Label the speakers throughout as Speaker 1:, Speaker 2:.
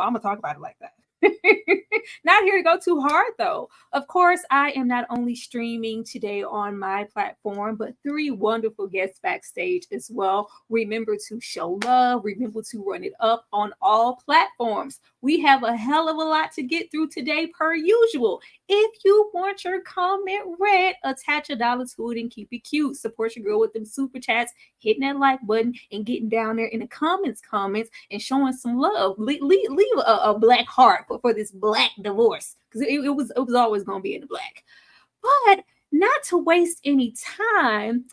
Speaker 1: I'm gonna talk about it like that. Not here to go too hard though. Of course, I am not only streaming today on my platform, but three wonderful guests backstage as well. Remember to show love, remember to run it up on all platforms. We have a hell of a lot to get through today, per usual. If you want your comment read, attach $1 to it and keep it cute. Support your girl with them super chats, hitting that like button, and getting down there in the comments, and showing some love. Leave a black heart for this black divorce, because it was always gonna be in the black. But not to waste any time,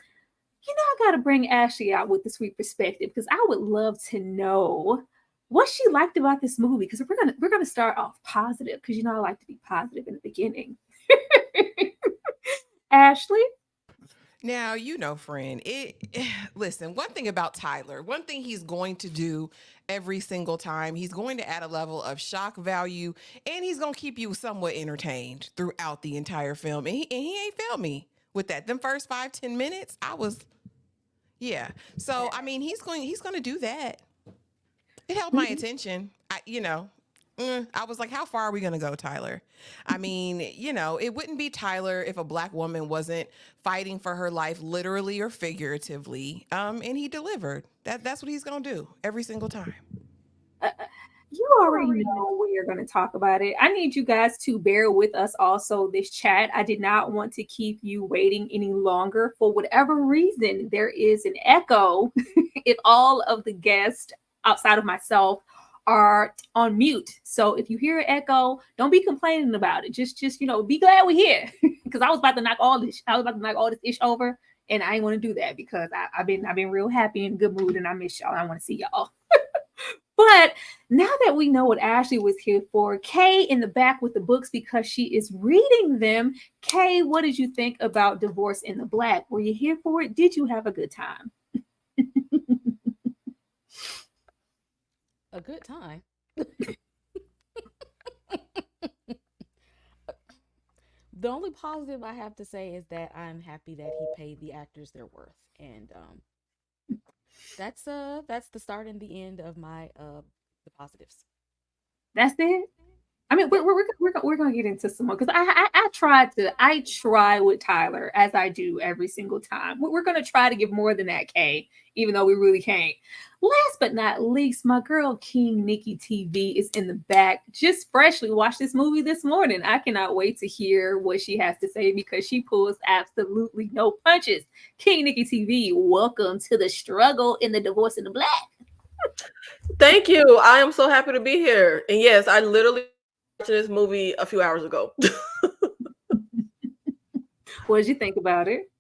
Speaker 1: I gotta bring Ashley out with the sweet perspective, because I would love to know what she liked about this movie. Because we're gonna start off positive, because I like to be positive in the beginning. Ashley.
Speaker 2: Now, friend, listen, one thing about Tyler, one thing he's going to do every single time, he's going to add a level of shock value, and he's going to keep you somewhat entertained throughout the entire film. And he ain't failed me with that. Them first 5-10 minutes, yeah. So, I mean, he's going to do that. It held my attention. I was like, how far are we going to go, Tyler? I mean, it wouldn't be Tyler if a black woman wasn't fighting for her life, literally or figuratively. And he delivered. That's what he's going to do every single time.
Speaker 1: You already know we are going to talk about it. I need you guys to bear with us also this chat. I did not want to keep you waiting any longer. For whatever reason, there is an echo if all of the guests outside of myself are on mute. So if you hear an echo, don't be complaining about it. Just be glad we're here. Because I was about to knock all this ish over, and I ain't want to do that, because I've been real happy and good mood, and I miss y'all. I want to see y'all. But now that we know what Ashley was here for, Kay in the back with the books because she is reading them. Kay, what did you think about Divorce in the Black? Were you here for it? Did you have a good time?
Speaker 3: A good time. The only positive I have to say is that I'm happy that he paid the actors their worth, and that's the start and the end of my the positives.
Speaker 1: That's it. I mean, we're gonna get into some more, because I try with Tyler, as I do every single time. We're gonna try to give more than that, Kay, even though we really can't. Last but not least, my girl King Nikki TV is in the back. Just freshly watched this movie this morning. I cannot wait to hear what she has to say, because she pulls absolutely no punches. King Nikki TV, welcome to the struggle in the Divorce in the Black.
Speaker 4: Thank you. I am so happy to be here. And yes, I literally watched this movie a few hours ago.
Speaker 1: What did you think about it?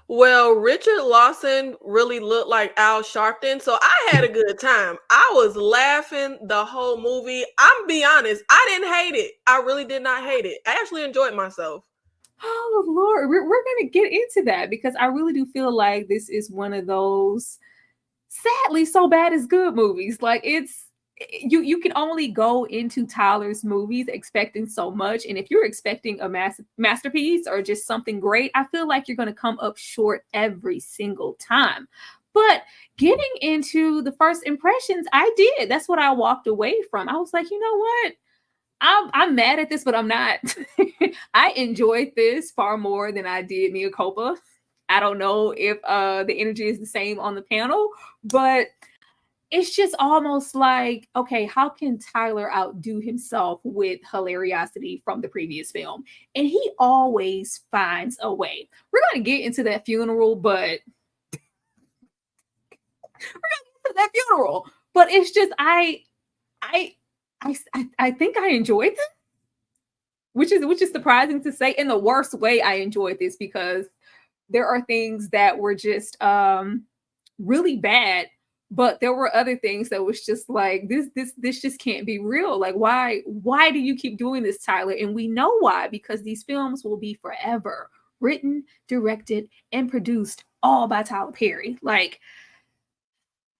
Speaker 4: Well, Richard Lawson really looked like Al Sharpton, so I had a good time. I was laughing the whole movie. I'm be honest, I didn't hate it. I really did not hate it. I actually enjoyed myself.
Speaker 1: Oh Lord, we're gonna get into that, because I really do feel like this is one of those sadly so bad is good movies. Like, it's you can only go into Tyler's movies expecting so much, and if you're expecting a masterpiece or just something great, I feel like you're going to come up short every single time. But getting into the first impressions, I did. That's what I walked away from. I was like, you know what? I'm mad at this, but I'm not. I enjoyed this far more than I did Mia Culpa. I don't know if the energy is the same on the panel, but it's just almost like, okay, how can Tyler outdo himself with hilariosity from the previous film? And he always finds a way. We're going to get into that funeral, but it's just I think I enjoyed this, which is surprising to say. In the worst way, I enjoyed this, because there are things that were just really bad, but there were other things that was just like, this just can't be real. Like, why do you keep doing this, Tyler? And we know why, because these films will be forever written, directed, and produced all by Tyler Perry. Like,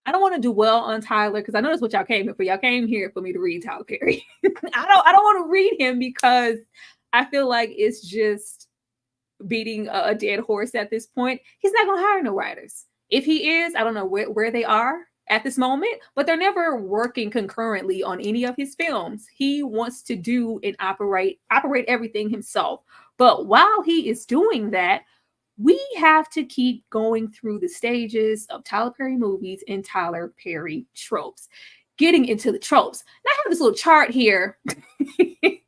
Speaker 1: I don't want to do well on Tyler, because I know that's what y'all came here for. Y'all came here for me to read Tyler Perry. I don't want to read him, because I feel like it's just beating a dead horse at this point. He's not going to hire no writers. If he is, I don't know where they are. at this moment, but they're never working concurrently on any of his films. He wants to do and operate everything himself. But while he is doing that, we have to keep going through the stages of Tyler Perry movies and Tyler Perry tropes. Getting into the tropes. Now, I have this little chart here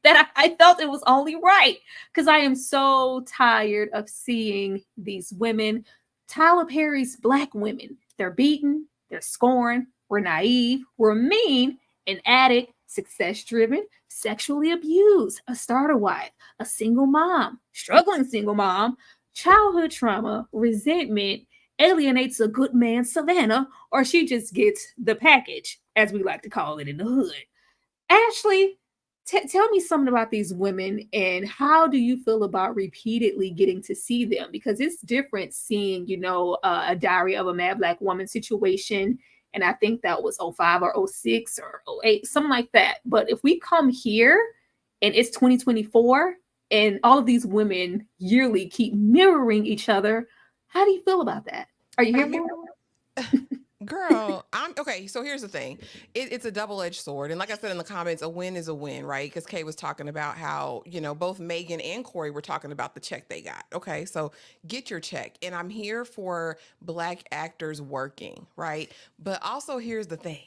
Speaker 1: that I felt it was only right because I am so tired of seeing these women, Tyler Perry's black women. They're beaten, they're scorned, we're naive, we're mean, an addict, success driven, sexually abused, a starter wife, a single mom, struggling single mom, childhood trauma, resentment, alienates a good man, Savannah, or she just gets the package, as we like to call it in the hood. Ashley, tell me something about these women and how do you feel about repeatedly getting to see them? Because it's different seeing, a Diary of a Mad Black Woman situation. And I think that was '05 or '06 or '08, something like that. But if we come here and it's 2024 and all of these women yearly keep mirroring each other, how do you feel about that? Are you here for it?
Speaker 2: Girl, I'm okay. So here's the thing, it's a double-edged sword, and like I said in the comments, a win is a win, right? Because Kay was talking about how both Megan and Corey were talking about the check they got. Okay, so get your check, and I'm here for black actors working, right? But also here's the thing,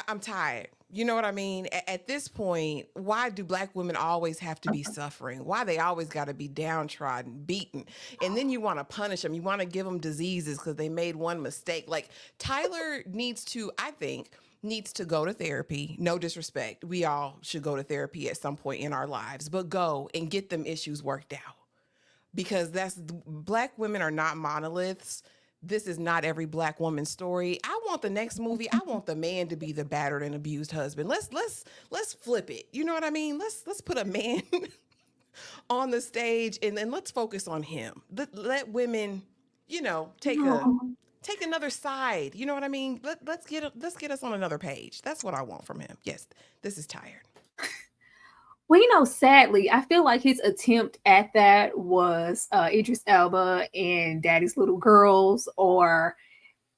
Speaker 2: I'm tired. You know what I mean? At this point, why do black women always have to be suffering? Why they always got to be downtrodden, beaten? And then you want to punish them. You want to give them diseases because they made one mistake. Like Tyler needs to, I think, needs to go to therapy. No disrespect. We all should go to therapy at some point in our lives, but go and get them issues worked out because black women are not monoliths. This is not every black woman's story. I want the next movie. I want the man to be the battered and abused husband. Let's flip it. You know what I mean? Let's put a man on the stage and then let's focus on him. Let women, take another side. You know what I mean? Let's get us on another page. That's what I want from him. Yes, this is tired.
Speaker 1: Well, sadly, I feel like his attempt at that was Idris Elba and Daddy's Little Girls, or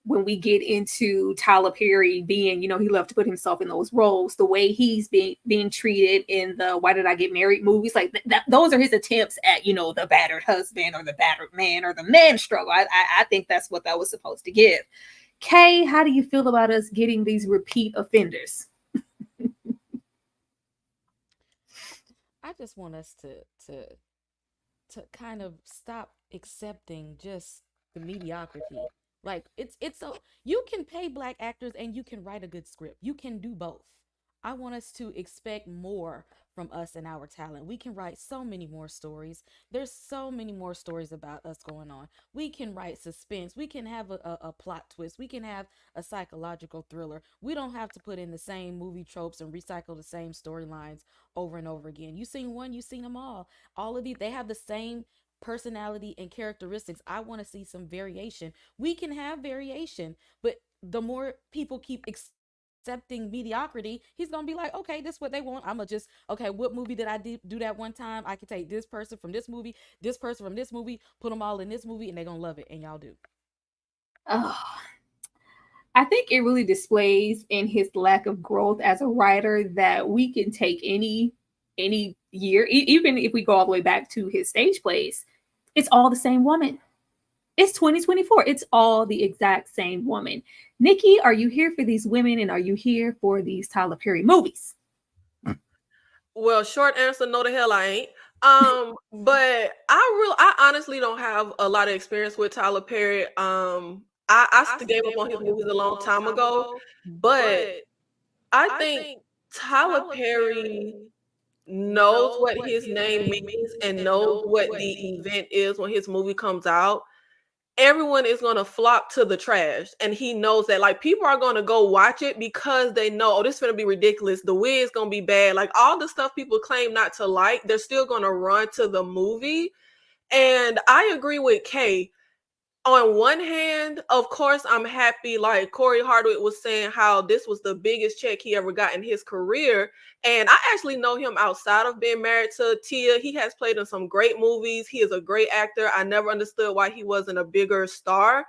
Speaker 1: when we get into Tyler Perry being, he loved to put himself in those roles, the way he's being treated in the Why Did I Get Married movies, like that. Those are his attempts at, the battered husband or the battered man or the man struggle. I think that's what that was supposed to give. Kay, how do you feel about us getting these repeat offenders?
Speaker 3: I just want us to kind of stop accepting just the mediocrity. Like it's so you can pay black actors and you can write a good script. You can do both. I want us to expect more from us and our talent. We can write so many more stories. There's so many more stories about us going on. We can write suspense. We can have a plot twist. We can have a psychological thriller. We don't have to put in the same movie tropes and recycle the same storylines over and over again. You've seen one, you've seen them all. All of these, they have the same personality and characteristics. I want to see some variation. We can have variation, but the more people keep accepting mediocrity, he's gonna be like, okay, this is what they want. I'm gonna just, okay, what movie did I do that one time? I can take this person from this movie, this person from this movie, put them all in this movie, and they're gonna love it, and y'all do.
Speaker 1: Oh, I think it really displays in his lack of growth as a writer that we can take any year, even if we go all the way back to his stage plays, it's all the same woman. It's 2024. It's all the exact same woman. Nikki, are you here for these women and are you here for these Tyler Perry movies?
Speaker 4: Well, short answer, no the hell I ain't. But I honestly don't have a lot of experience with Tyler Perry. I still gave up on his movies a long time ago, but I think Tyler Perry knows what his name means and knows what the event is when his movie comes out. Everyone is going to flock to the trash, and he knows that. Like, people are going to go watch it because they know, oh, this is going to be ridiculous, the wig is going to be bad, like all the stuff people claim not to like, they're still going to run to the movie. And I agree with Kay. On one hand, of course, I'm happy, like Corey Hardwick was saying, how this was the biggest check he ever got in his career. And I actually know him outside of being married to Tia. He has played in some great movies. He is a great actor. I never understood why he wasn't a bigger star.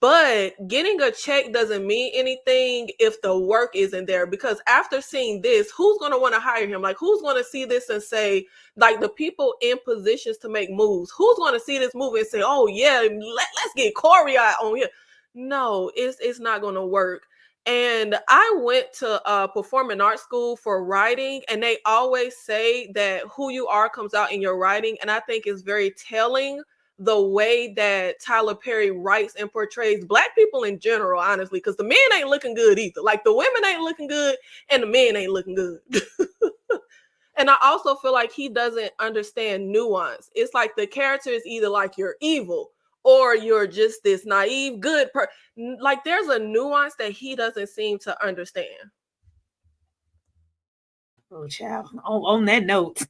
Speaker 4: But getting a check doesn't mean anything if the work isn't there. Because after seeing this, who's going to want to hire him? Like, who's going to see this and say, like, the people in positions to make moves, who's going to see this movie and say, oh yeah, let's get Corey out on here? No, it's not going to work. And I went to performing arts school for writing, and they always say that who you are comes out in your writing. And I think it's very telling the way that Tyler Perry writes and portrays Black people in general, honestly, because the men ain't looking good either. Like, the women ain't looking good and the men ain't looking good. And I also feel like he doesn't understand nuance. It's like the character is either like you're evil or you're just this naive, good person. Like, there's a nuance that he doesn't seem to understand.
Speaker 1: Oh, child. On that note,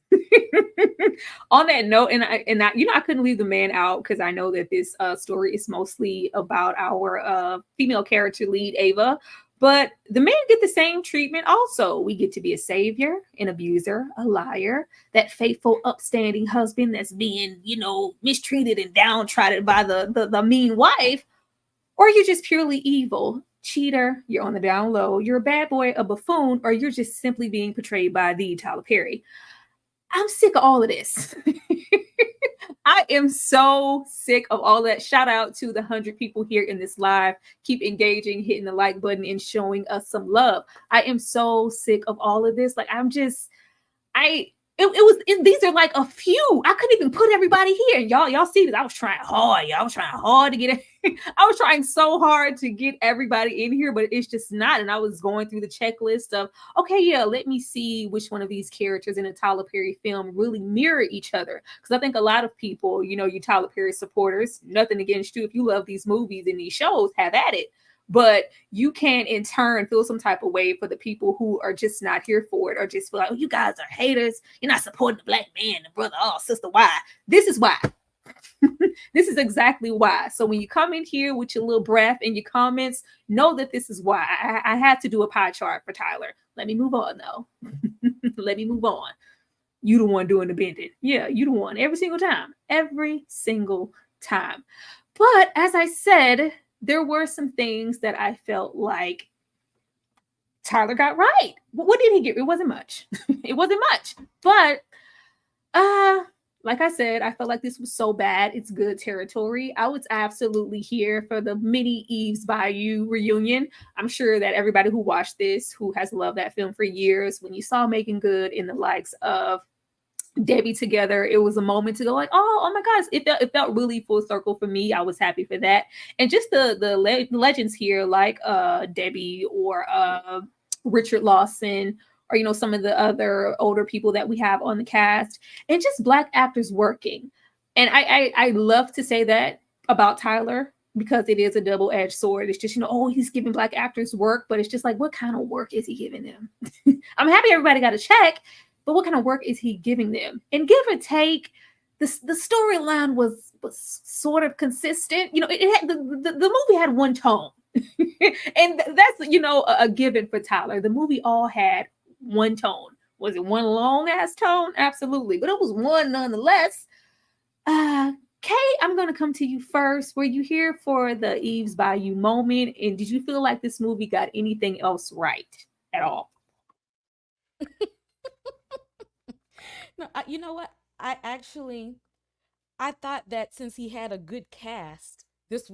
Speaker 1: on that note, and I, you know, I couldn't leave the man out because I know that this story is mostly about our female character lead, Ava. But the men get the same treatment also. We get to be a savior, an abuser, a liar, that faithful, upstanding husband that's being, you know, mistreated and downtrodden by the mean wife. Or you're just purely evil, cheater, you're on the down low, you're a bad boy, a buffoon, or you're just simply being portrayed by the Tyler Perry. I'm sick of all of this. I am so sick of all that. Shout out to the 100 people here in this live. Keep engaging, hitting the like button, and showing us some love. I am so sick of all of this. Like, these are like a few. I couldn't even put everybody here. And y'all see this. I was trying hard. Y'all was trying hard to get it. I was trying so hard to get everybody in here, but it's just not. And I was going through the checklist of, okay, yeah, let me see which one of these characters in a Tyler Perry film really mirror each other. Because I think a lot of people, you know, you Tyler Perry supporters, nothing against you. If you love these movies and these shows, have at it. But you can in turn feel some type of way for the people who are just not here for it, or just feel like, oh, you guys are haters. You're not supporting the Black man, the brother, oh, sister, why? This is why. This is exactly why. So when you come in here with your little breath and your comments, know that this is why. I had to do a pie chart for Tyler. Let me move on, though. Let me move on. You the one doing the bending. Yeah, you the one every single time. Every single time. But as I said, there were some things that I felt like Tyler got right. What did he get? It wasn't much. It wasn't much. But like I said, I felt like this was so bad. It's good territory. I was absolutely here for the mini Eve's Bayou reunion. I'm sure that everybody who watched this, who has loved that film for years, when you saw Megan Good in the likes of Debbie together, it was a moment to go like, oh my gosh, it felt really full circle for me. I was happy for that. And just the legends here, like Debbie or Richard Lawson, or, you know, some of the other older people that we have on the cast, and just Black actors working. And I love to say that about Tyler, because it is a double-edged sword. It's just, you know, oh, he's giving Black actors work, but it's just like, what kind of work is he giving them? I'm happy everybody got a check, but what kind of work is he giving them? And give or take, the storyline was sort of consistent. You know, it had the movie had one tone. And that's, you know, a given for Tyler. The movie all had one tone. Was it one long ass tone? Absolutely. But it was one nonetheless. Kay, I'm going to come to you first. Were you here for the Eve's Bayou moment? And did you feel like this movie got anything else right at all?
Speaker 3: No, you know what? I thought that since he had a good cast, this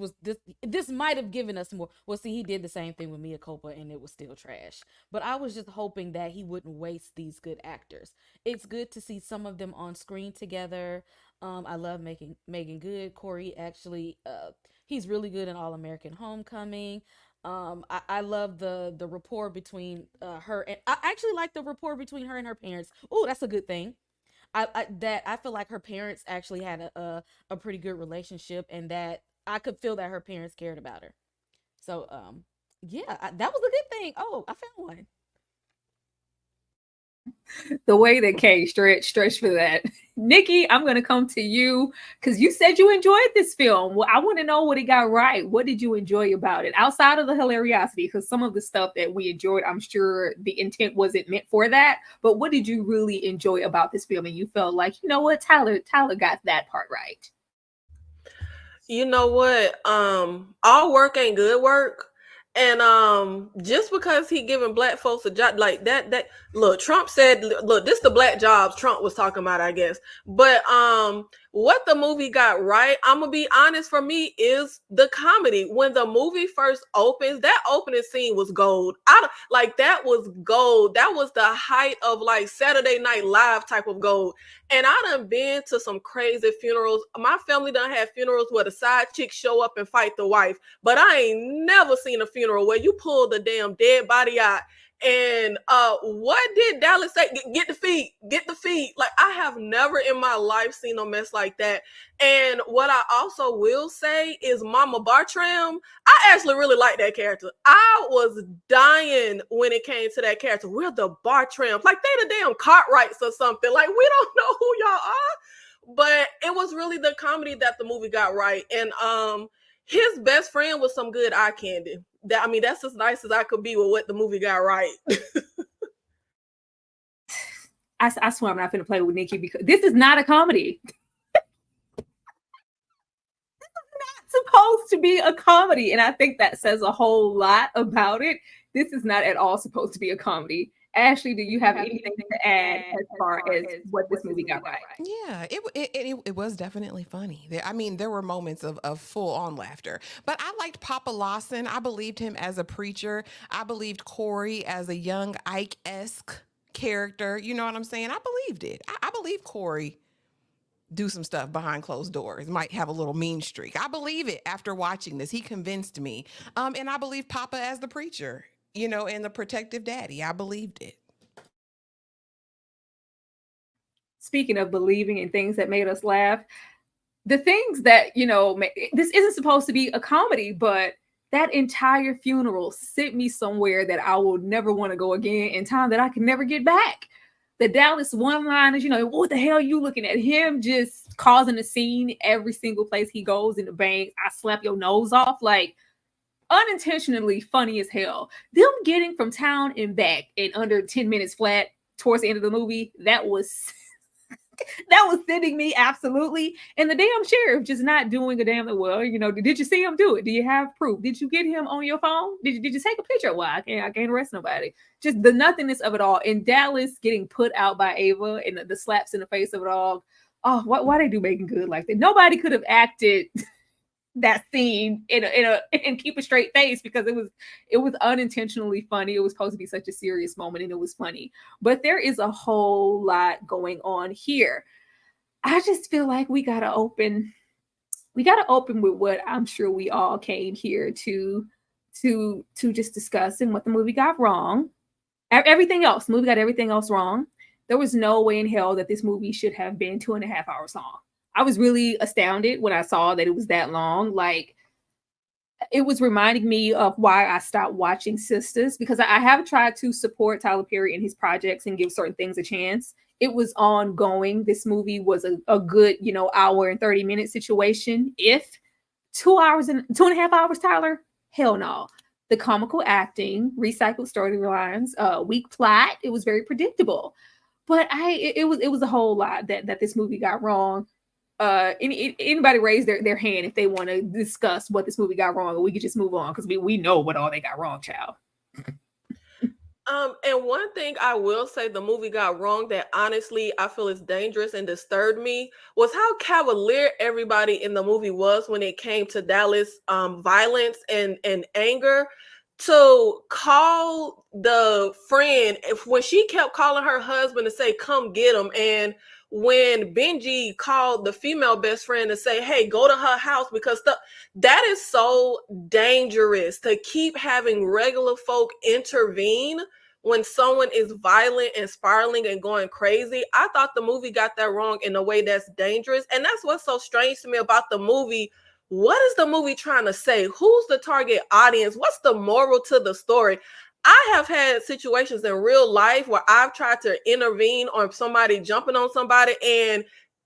Speaker 3: might have given us more. Well, see, he did the same thing with Mia Culpa, and it was still trash. But I was just hoping that he wouldn't waste these good actors. It's good to see some of them on screen together. I love Megan Good. Corey, actually, he's really good in All American Homecoming. I love the rapport between her, and I actually like the rapport between her and her parents. Oh, that's a good thing. I feel like her parents actually had a pretty good relationship, and that I could feel that her parents cared about her. So yeah, that was a good thing. Oh, I found one.
Speaker 1: The way that Kay stretched for that. Nikki, I'm going to come to you because you said you enjoyed this film. Well, I want to know what it got right. What did you enjoy about it outside of the hilariosity? Because some of the stuff that we enjoyed, I'm sure the intent wasn't meant for that. But what did you really enjoy about this film? And you felt like, you know what, Tyler got that part right.
Speaker 4: You know what? All work ain't good work. And just because he giving black folks a job like that, look, Trump said, look, this the black jobs Trump was talking about, I guess. But what the movie got right, I'm gonna be honest, for me, is the comedy. When the movie first opens, that opening scene was gold. Like that was gold. That was the height of like Saturday Night Live type of gold. And I done been to some crazy funerals. My family done had funerals where the side chicks show up and fight the wife. But I ain't never seen a funeral where you pull the damn dead body out. And what did Dallas say? Get the feet, get the feet. Like I have never in my life seen a mess like that. And what I also will say is Mama Bartram, I actually really like that character. I was dying when it came to that character. We're the Bartrams. Like they the damn Cartwrights or something. Like we don't know who y'all are. But it was really the comedy that the movie got right. And his best friend was some good eye candy. That's as nice as I could be with what the movie got right.
Speaker 1: I swear I'm not going to play with Nikki because this is not a comedy. Supposed to be a comedy, and I think that says a whole lot about it. This is not at all supposed to be a comedy. Ashley, do you have anything to add as far as what this movie got right?
Speaker 2: Yeah, it was definitely funny. There were moments of full on laughter. But I liked Papa Lawson. I believed him as a preacher. I believed Corey as a young Ike-esque character. You know what I'm saying? I believed it. I believe Corey do some stuff behind closed doors, might have a little mean streak. I believe it after watching this. He convinced me. And I believe Papa as the preacher, and the protective daddy. I believed it.
Speaker 1: Speaking of believing in things that made us laugh, the things that, this isn't supposed to be a comedy, but that entire funeral sent me somewhere that I will never want to go again in time that I can never get back. The Dallas one-liners, what the hell are you looking at? Him just causing a scene every single place he goes in the bank. I slap your nose off, like unintentionally funny as hell. Them getting from town and back in under 10 minutes flat towards the end of the movie, that was sending me absolutely. And the damn sheriff just not doing a damn well. Did you see him do it? Do you have proof? Did you get him on your phone? Did you take a picture? Well, I can't arrest nobody. Just the nothingness of it all. And Dallas getting put out by Ava and the slaps in the face of it all. Oh, why they do Megan good like that? Nobody could have acted that scene and keep a straight face because it was unintentionally funny. It was supposed to be such a serious moment and it was funny. But there is a whole lot going on here. I just feel like we gotta open with what I'm sure we all came here to just discuss and what the movie got wrong. Everything else, the movie got everything else wrong. There was no way in hell that this movie should have been 2.5 hours long. I was really astounded when I saw that it was that long. Like, it was reminding me of why I stopped watching Sisters, because I have tried to support Tyler Perry in his projects and give certain things a chance. It was ongoing. This movie was a good, hour and 30-minute situation. If 2 hours and 2.5 hours, Tyler, hell no. The comical acting, recycled storylines, weak plot, it was very predictable. But it was a whole lot that this movie got wrong. Anybody raise their hand if they want to discuss what this movie got wrong, or we could just move on because we know what all they got wrong, child.
Speaker 4: And one thing I will say the movie got wrong that honestly I feel is dangerous and disturbed me was how cavalier everybody in the movie was when it came to Dallas violence and anger. To call the friend, when she kept calling her husband to say, come get him. And when Benji called the female best friend to say, hey, go to her house because that is so dangerous to keep having regular folk intervene when someone is violent and spiraling and going crazy. I thought the movie got that wrong in a way that's dangerous. And that's what's so strange to me about the movie. What is the movie trying to say? Who's the target audience? What's the moral to the story? I have had situations in real life where I've tried to intervene on somebody jumping on somebody, and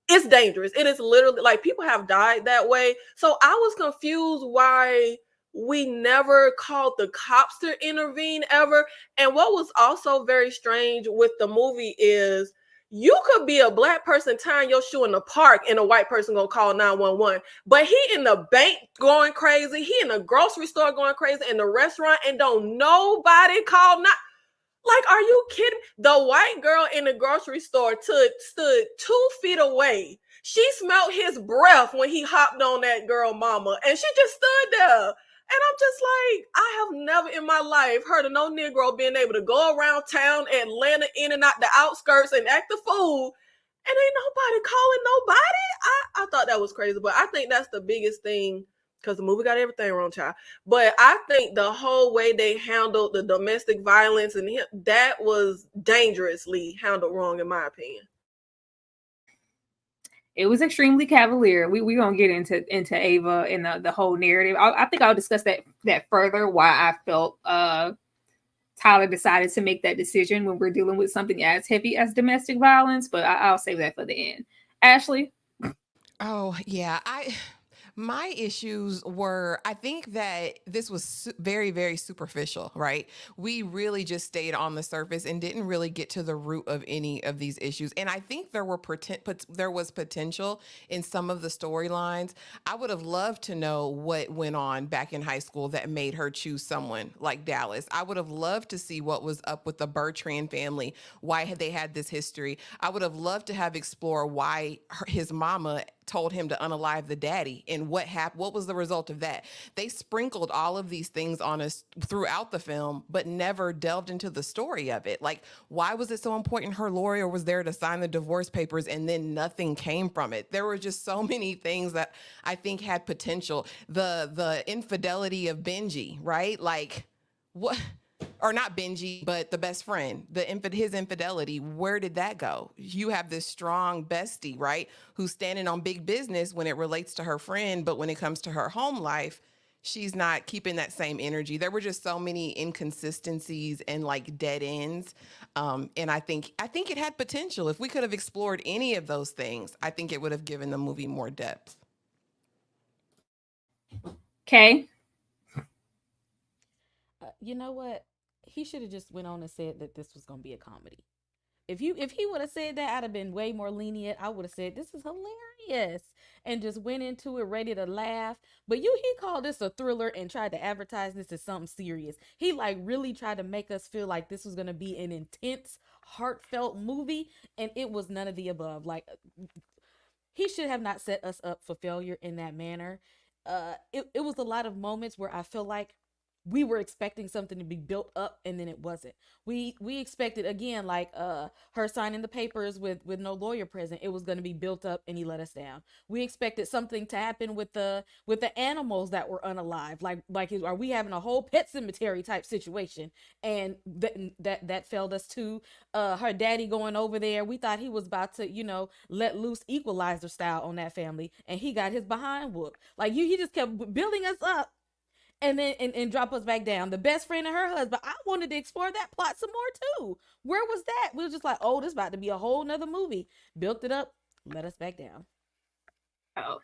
Speaker 4: it's dangerous. It is literally like people have died that way. So I was confused why we never called the cops to intervene ever. And what was also very strange with the movie is You could be a black person tying your shoe in the park and a white person gonna call 911. But he in the bank going crazy, he in the grocery store going crazy, in the restaurant, and don't nobody call not. Like, are you kidding? The white girl in the grocery store stood 2 feet away. She smelled his breath when he hopped on that girl mama, and she just stood there. And I'm just like, I have never in my life heard of no Negro being able to go around town, Atlanta, in and out the outskirts and act the fool. And ain't nobody calling nobody. I thought that was crazy, but I think that's the biggest thing because the movie got everything wrong, child. But I think the whole way they handled the domestic violence and that was dangerously handled wrong, in my opinion.
Speaker 1: It was extremely cavalier. We gonna get into Ava and the whole narrative. I think I'll discuss that further. Why I felt Tyler decided to make that decision when we're dealing with something as heavy as domestic violence. But I'll save that for the end. Ashley.
Speaker 2: Oh yeah, my issues were, I think that this was very, very superficial, right? We really just stayed on the surface and didn't really get to the root of any of these issues. And I think there was potential in some of the storylines. I would have loved to know what went on back in high school that made her choose someone like Dallas. I would have loved to see what was up with the Bertrand family. Why had they had this history? I would have loved to have explored why his mama told him to unalive the daddy and what happened. What was the result of that? They sprinkled all of these things on us throughout the film, but never delved into the story of it. Like, why was it so important her lawyer was there to sign the divorce papers and then nothing came from it? There were just so many things that I think had potential. The infidelity of Benji, right? Like, what? Or not Benji, but the best friend, his infidelity, where did that go? You have this strong bestie, right? Who's standing on big business when it relates to her friend, but when it comes to her home life, she's not keeping that same energy. There were just so many inconsistencies and like dead ends. And I think it had potential. If we could have explored any of those things, I think it would have given the movie more depth.
Speaker 1: Okay.
Speaker 3: You know what? He should have just went on and said that this was going to be a comedy. If he would have said that, I'd have been way more lenient. I would have said this is hilarious and just went into it ready to laugh. But he called this a thriller and tried to advertise this as something serious. He like really tried to make us feel like this was going to be an intense, heartfelt movie, and it was none of the above. Like, he should have not set us up for failure in that manner. It was a lot of moments where I feel like we were expecting something to be built up and then it wasn't. We expected, again, like her signing the papers with no lawyer present. It was going to be built up and he let us down. We expected something to happen with the animals that were unalive. Like are we having a whole pet cemetery type situation? And that failed us too. Her daddy going over there, we thought he was about to let loose Equalizer style on that family, and he got his behind whooped. Like he just kept building us up and then and drop us back down. The best friend and her husband, I wanted to explore that plot some more too. Where was that? We were just like, oh, this is about to be a whole nother movie. Built it up, let us back down.
Speaker 1: Oh,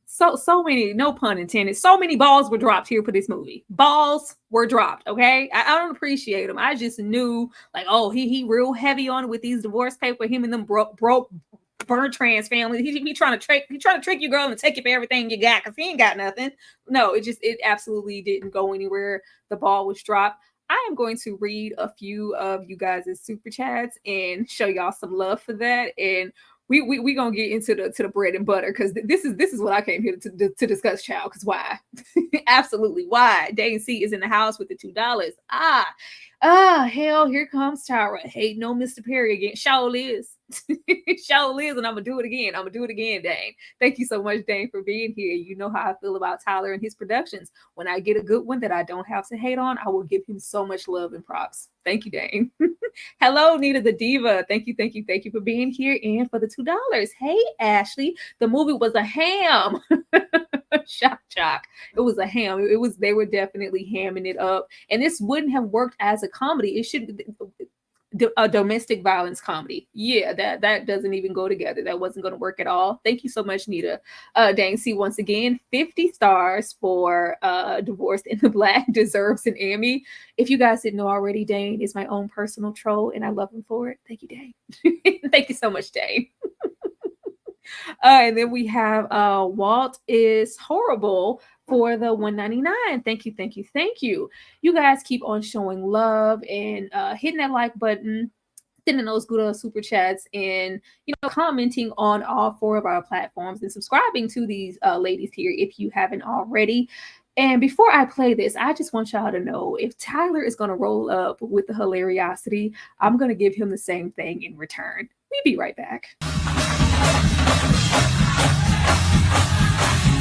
Speaker 1: so many, no pun intended, so many balls were dropped here for this movie. Balls were dropped. Okay, I don't appreciate them. I just knew, like, oh, he real heavy on it with these divorce papers. Him and them broke Bertrand's family. He trying to trick you, girl, and take you for everything you got because he ain't got nothing. No, it absolutely didn't go anywhere. The ball was dropped. I am going to read a few of you guys' super chats and show y'all some love for that. And we gonna get into the bread and butter because this is what I came here to discuss, child. Because why? Absolutely why? Dane C is in the house with the $2. Hell, here comes Tyra. Hating on Mr. Perry again. Show Liz. Show Liz, and I'm gonna do it again. Dane. Thank you so much, Dane, for being here. You know how I feel about Tyler and his productions. When I get a good one that I don't have to hate on, I will give him so much love and props. Thank you, Dane. Hello, Nita the Diva. Thank you for being here and for the $2. Hey, Ashley, the movie was a ham. Shock. It was a ham. They were definitely hamming it up, and this wouldn't have worked as a comedy. a domestic violence comedy. Yeah, that doesn't even go together. That wasn't going to work at all. Thank you so much, Nita. Dang, see, once again, 50 stars for Divorced in the Black deserves an Emmy. If you guys didn't know already, Dane is my own personal troll, and I love him for it. Thank you, Dane. Thank you so much, Dane. And then we have Walt is Horrible for the $1.99. Thank you, thank you, thank you. You guys keep on showing love and hitting that like button, sending those good super chats, and commenting on all 4 of our platforms and subscribing to these ladies here if you haven't already. And before I play this, I just want y'all to know, if Tyler is going to roll up with the hilariosity, I'm going to give him the same thing in return. We'll be right back.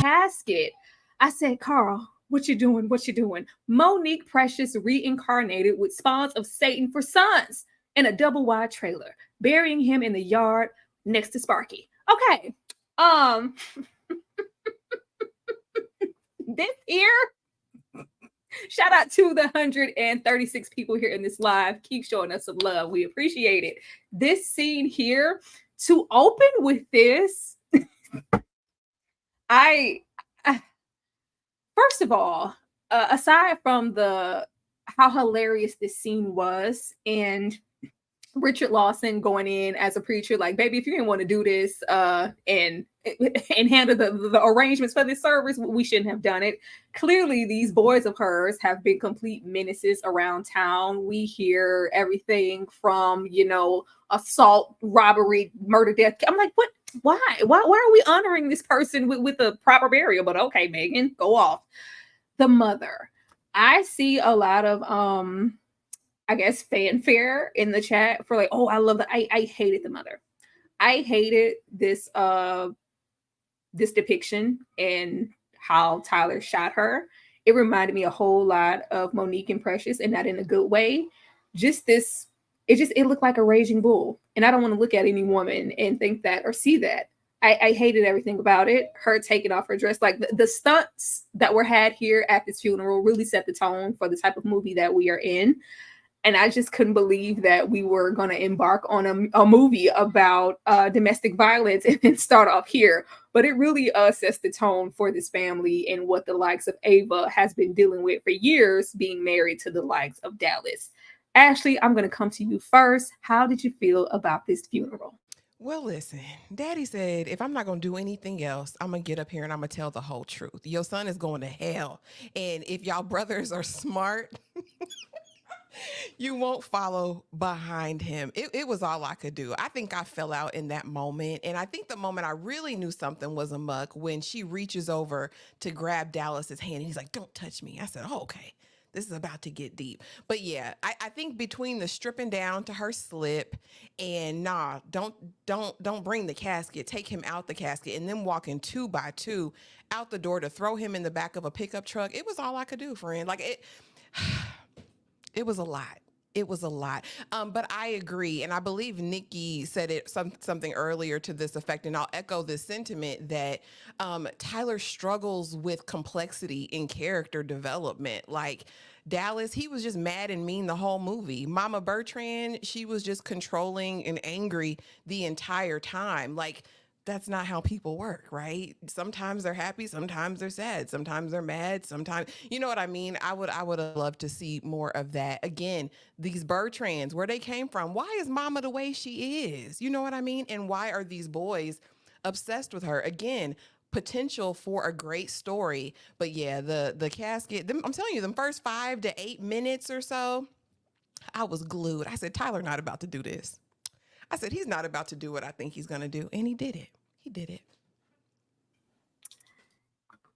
Speaker 1: Casket. I said, Carl, what you doing? What you doing? Monique Precious reincarnated with spawns of Satan for sons in a double wide trailer, burying him in the yard next to Sparky. Okay. This here, shout out to the 136 people here in this live. Keep showing us some love. We appreciate it. This scene here, to open with this, first of all, aside from how hilarious this scene was, and Richard Lawson going in as a preacher, like, baby, if you didn't want to do this and handle the arrangements for this service, we shouldn't have done it. Clearly, these boys of hers have been complete menaces around town. We hear everything from, assault, robbery, murder, death. I'm like, what? Why are we honoring this person with a proper burial? But okay, Megan, go off. The mother. I see a lot of I guess fanfare in the chat for like, oh, I love that. I hated the mother. I hated this this depiction and how Tyler shot her. It reminded me a whole lot of Monique and Precious, and not in a good way. It looked like a raging bull. And I don't want to look at any woman and think that or see that. I hated everything about it. Her taking off her dress. Like the stunts that were had here at this funeral really set the tone for the type of movie that we are in. And I just couldn't believe that we were going to embark on a movie about domestic violence and then start off here. But it really sets the tone for this family and what the likes of Ava has been dealing with for years, being married to the likes of Dallas. Ashley, I'm going to come to you first. How did you feel about this funeral?
Speaker 2: Well, listen, Daddy said, if I'm not going to do anything else, I'm going to get up here and I'm going to tell the whole truth. Your son is going to hell. And if y'all brothers are smart, you won't follow behind him. It was all I could do. I think I fell out in that moment. And I think the moment I really knew something was amok, when she reaches over to grab Dallas's hand and he's like, don't touch me. I said, oh, okay. This is about to get deep. But yeah, I think between the stripping down to her slip and don't bring the casket, take him out the casket, and then walking 2 by 2 out the door to throw him in the back of a pickup truck, it was all I could do, friend. Like it was a lot. It was a lot. But I agree. And I believe Nikki said something earlier to this effect. And I'll echo this sentiment that Tyler struggles with complexity in character development. Like Dallas, he was just mad and mean the whole movie. Mama Bertrand, she was just controlling and angry the entire time. Like, that's not how people work, right? Sometimes they're happy, sometimes they're sad, sometimes they're mad, sometimes, you know what I mean? I would have loved to see more of that. Again, these Bertrands, where they came from, why is Mama the way she is? You know what I mean? And why are these boys obsessed with her? Again, potential for a great story. But yeah, the casket, I'm telling you, the first 5 to 8 minutes or so, I was glued. I said, Tyler not about to do this. I said, he's not about to do what I think he's going to do. And he did it. He did it.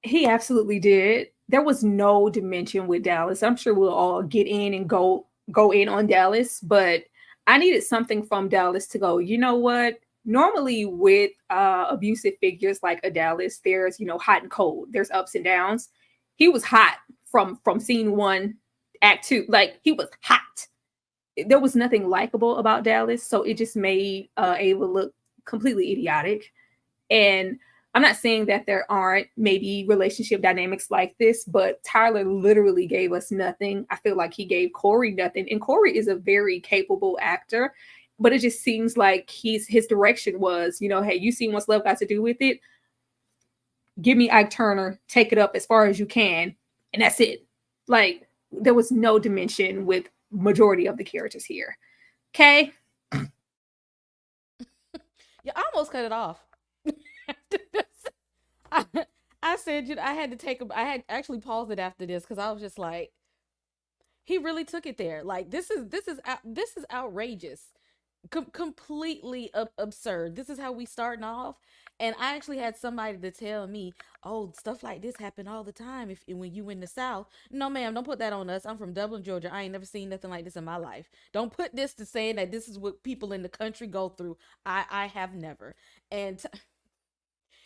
Speaker 1: He absolutely did. There was no dimension with Dallas. I'm sure we'll all get in and go in on Dallas, but I needed something from Dallas to go, you know what? Normally with abusive figures like a Dallas, there's, hot and cold. There's ups and downs. He was hot from scene 1, act 2. Like, he was hot. There was nothing likable about Dallas, so it just made Ava look completely idiotic. And I'm not saying that there aren't maybe relationship dynamics like this, but Tyler literally gave us nothing. I feel like he gave Corey nothing. And Corey is a very capable actor, but it just seems like his direction was, hey, you see what's love got to do with it? Give me Ike Turner, take it up as far as you can, and that's it. Like, there was no dimension with majority of the characters here. Okay?
Speaker 3: Yeah, I almost cut it off. I, I said, I had to I had actually paused it after this because I was just like, he really took it there. Like, this is outrageous, completely absurd. This is how we starting off, and I actually had somebody to tell me, "Oh, stuff like this happen all the time if when you in the South." No, ma'am, don't put that on us. I'm from Dublin, Georgia. I ain't never seen nothing like this in my life. Don't put this to saying that this is what people in the country go through. I have never. And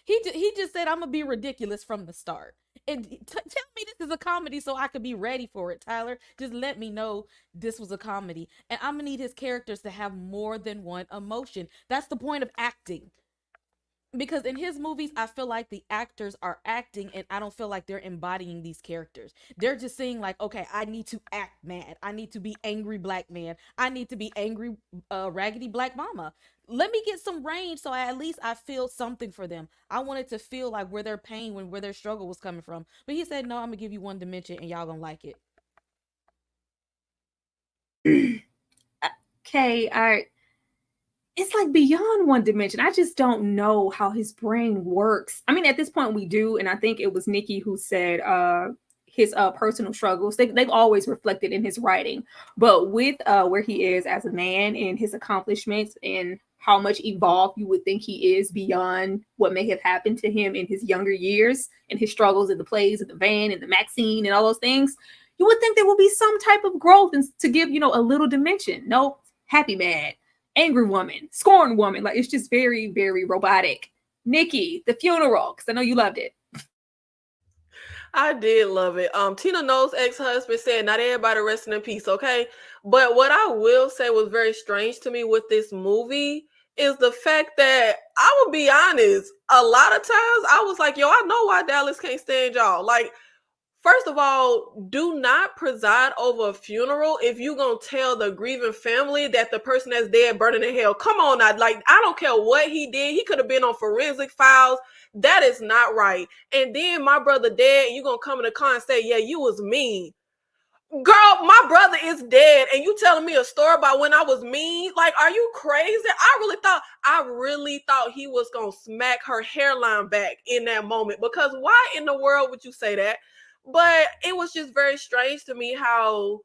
Speaker 3: he just said I'm gonna be ridiculous from the start. And tell me this is a comedy so I could be ready for it, Tyler. Just let me know this was a comedy. And I'm gonna need his characters to have more than one emotion. That's the point of acting. Because in his movies, I feel like the actors are acting and I don't feel like they're embodying these characters. They're just saying like, okay, I need to act mad. I need to be angry black man. I need to be angry raggedy black mama. Let me get some range so at least I feel something for them. I wanted to feel like where their pain, where their struggle was coming from. But he said, no, I'm gonna give you one dimension and y'all gonna like it.
Speaker 1: Okay, it's like beyond one dimension. I just don't know how his brain works. I mean, at this point we do, and I think it was Nikki who said his personal struggles, they've always reflected in his writing. But with where he is as a man and his accomplishments and how much evolved you would think he is beyond what may have happened to him in his younger years and his struggles in the plays and the van and the Maxine and all those things, you would think there will be some type of growth and to give, a little dimension. No, happy mad, angry woman, scorned woman. Like, it's just very, very robotic. Nikki, the funeral, because I know you loved it.
Speaker 4: I did love it. Tina Knowles' ex-husband said, "Not everybody resting in peace, okay?" But what I will say was very strange to me with this movie is the fact that I will be honest, a lot of times I was like, yo, I know why Dallas can't stand y'all. Like, first of all, do not preside over a funeral if you're going to tell the grieving family that the person that's dead burning in hell. Come on now. Like, I don't care what he did. He could have been on forensic files. That is not right. And then my brother dead, and you're going to come in the car and say, yeah, you was mean. Girl, my brother is dead, and you telling me a story about when I was mean? Like, are you crazy? I really thought he was going to smack her hairline back in that moment, because why in the world would you say that? But it was just very strange to me how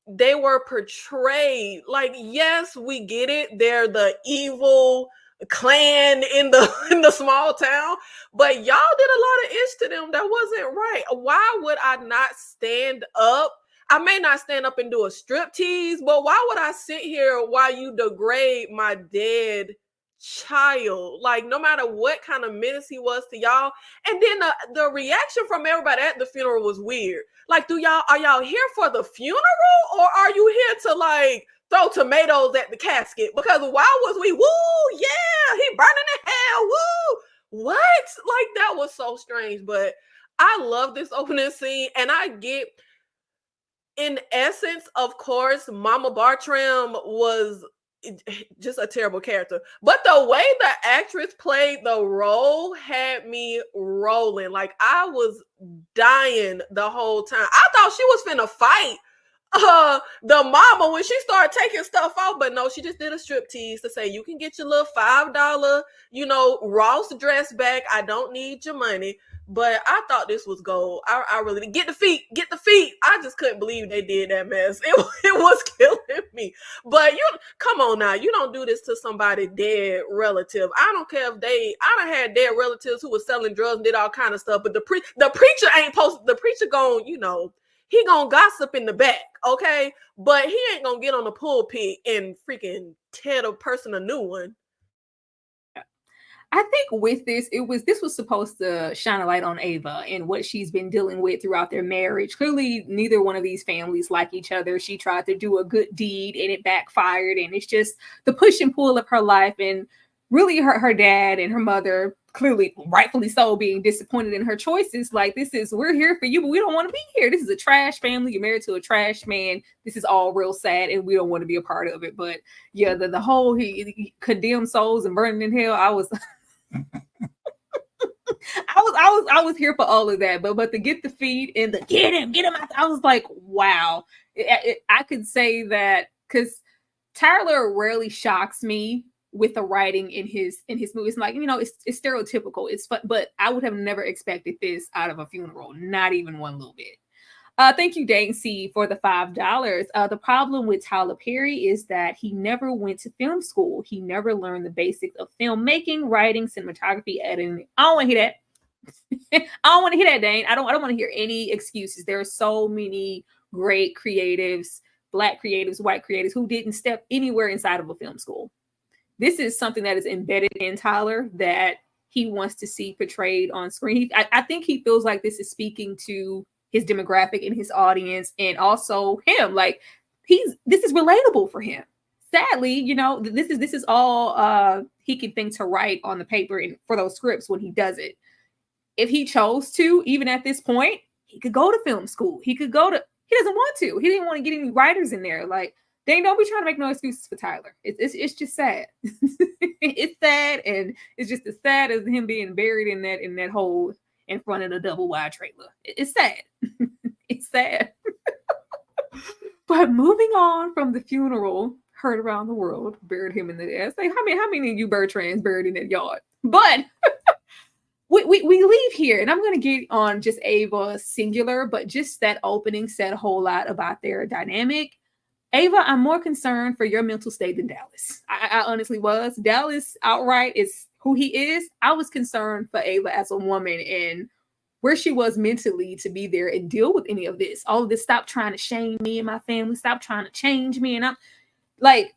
Speaker 4: they were portrayed. Like, yes, we get it. They're the evil clan in the small town, but y'all did a lot of ish to them that wasn't right. Why would I not stand up? I may not stand up and do a strip tease, but why would I sit here while you degrade my dead child? Like, no matter what kind of menace he was to y'all. And then the reaction from everybody at the funeral was weird. Like, are y'all here for the funeral, or are you here to like throw tomatoes at the casket? Because why was we, woo, yeah, he burning in hell, woo, what? Like, that was so strange. But I love this opening scene, and I get, in essence, of course, Mama Bartram was just a terrible character, but the way the actress played the role had me rolling. Like, I was dying the whole time. I thought she was finna fight the mama when she started taking stuff off, but no, she just did a strip tease to say, you can get your little $5 Ross dress back. I don't need your money. But I thought this was gold. I really did. Get the feet. I just couldn't believe they did that mess. It was killing me. But come on now, you don't do this to somebody dead relative. I don't care if I done had dead relatives who was selling drugs and did all kind of stuff, but the preacher ain't posted. The preacher gonna, he gonna gossip in the back, okay? But he ain't gonna get on the pulpit and freaking tell a person a new one.
Speaker 1: I think with this was supposed to shine a light on Ava and what she's been dealing with throughout their marriage. Clearly, neither one of these families like each other. She tried to do a good deed and it backfired, and it's just the push and pull of her life. And really her dad and her mother, clearly rightfully so, being disappointed in her choices. Like, we're here for you, but we don't want to be here. This is a trash family. You're married to a trash man. This is all real sad, and we don't want to be a part of it. But yeah, the whole he condemned souls and burning in hell. I was I was here for all of that, but to get the feed and the get him, I was like, wow. I could say that because Tyler rarely shocks me with the writing in his movies. Like, it's stereotypical. It's fun, but I would have never expected this out of a funeral, not even one little bit. Thank you, Dane C, for the $5. The problem with Tyler Perry is that he never went to film school. He never learned the basics of filmmaking, writing, cinematography, editing. I don't want to hear that. I don't want to hear that, Dane. I don't want to hear any excuses. There are so many great creatives, Black creatives, white creatives, who didn't step anywhere inside of a film school. This is something that is embedded in Tyler that he wants to see portrayed on screen. I think he feels like this is speaking to his demographic and his audience, and also him. Like, this is relatable for him. Sadly, this is all he can think to write on the paper and for those scripts when he does it. If he chose to, even at this point, he could go to film school. He doesn't want to. He didn't want to get any writers in there. Like, they don't be trying to make no excuses for Tyler. It's just sad. It's sad, and it's just as sad as him being buried in that hole in front of the double wide trailer. It's sad. It's sad. But moving on from the funeral, heard around the world, buried him in the ass. Like, how many of you Bertrands buried in that yard? But we leave here, and I'm going to get on just Ava singular, but just that opening said a whole lot about their dynamic. Ava, I'm more concerned for your mental state than Dallas. I honestly was. Dallas outright is who he is. I was concerned for Ava as a woman and where she was mentally to be there and deal with any of this. All of this, stop trying to shame me and my family. Stop trying to change me. And I'm like,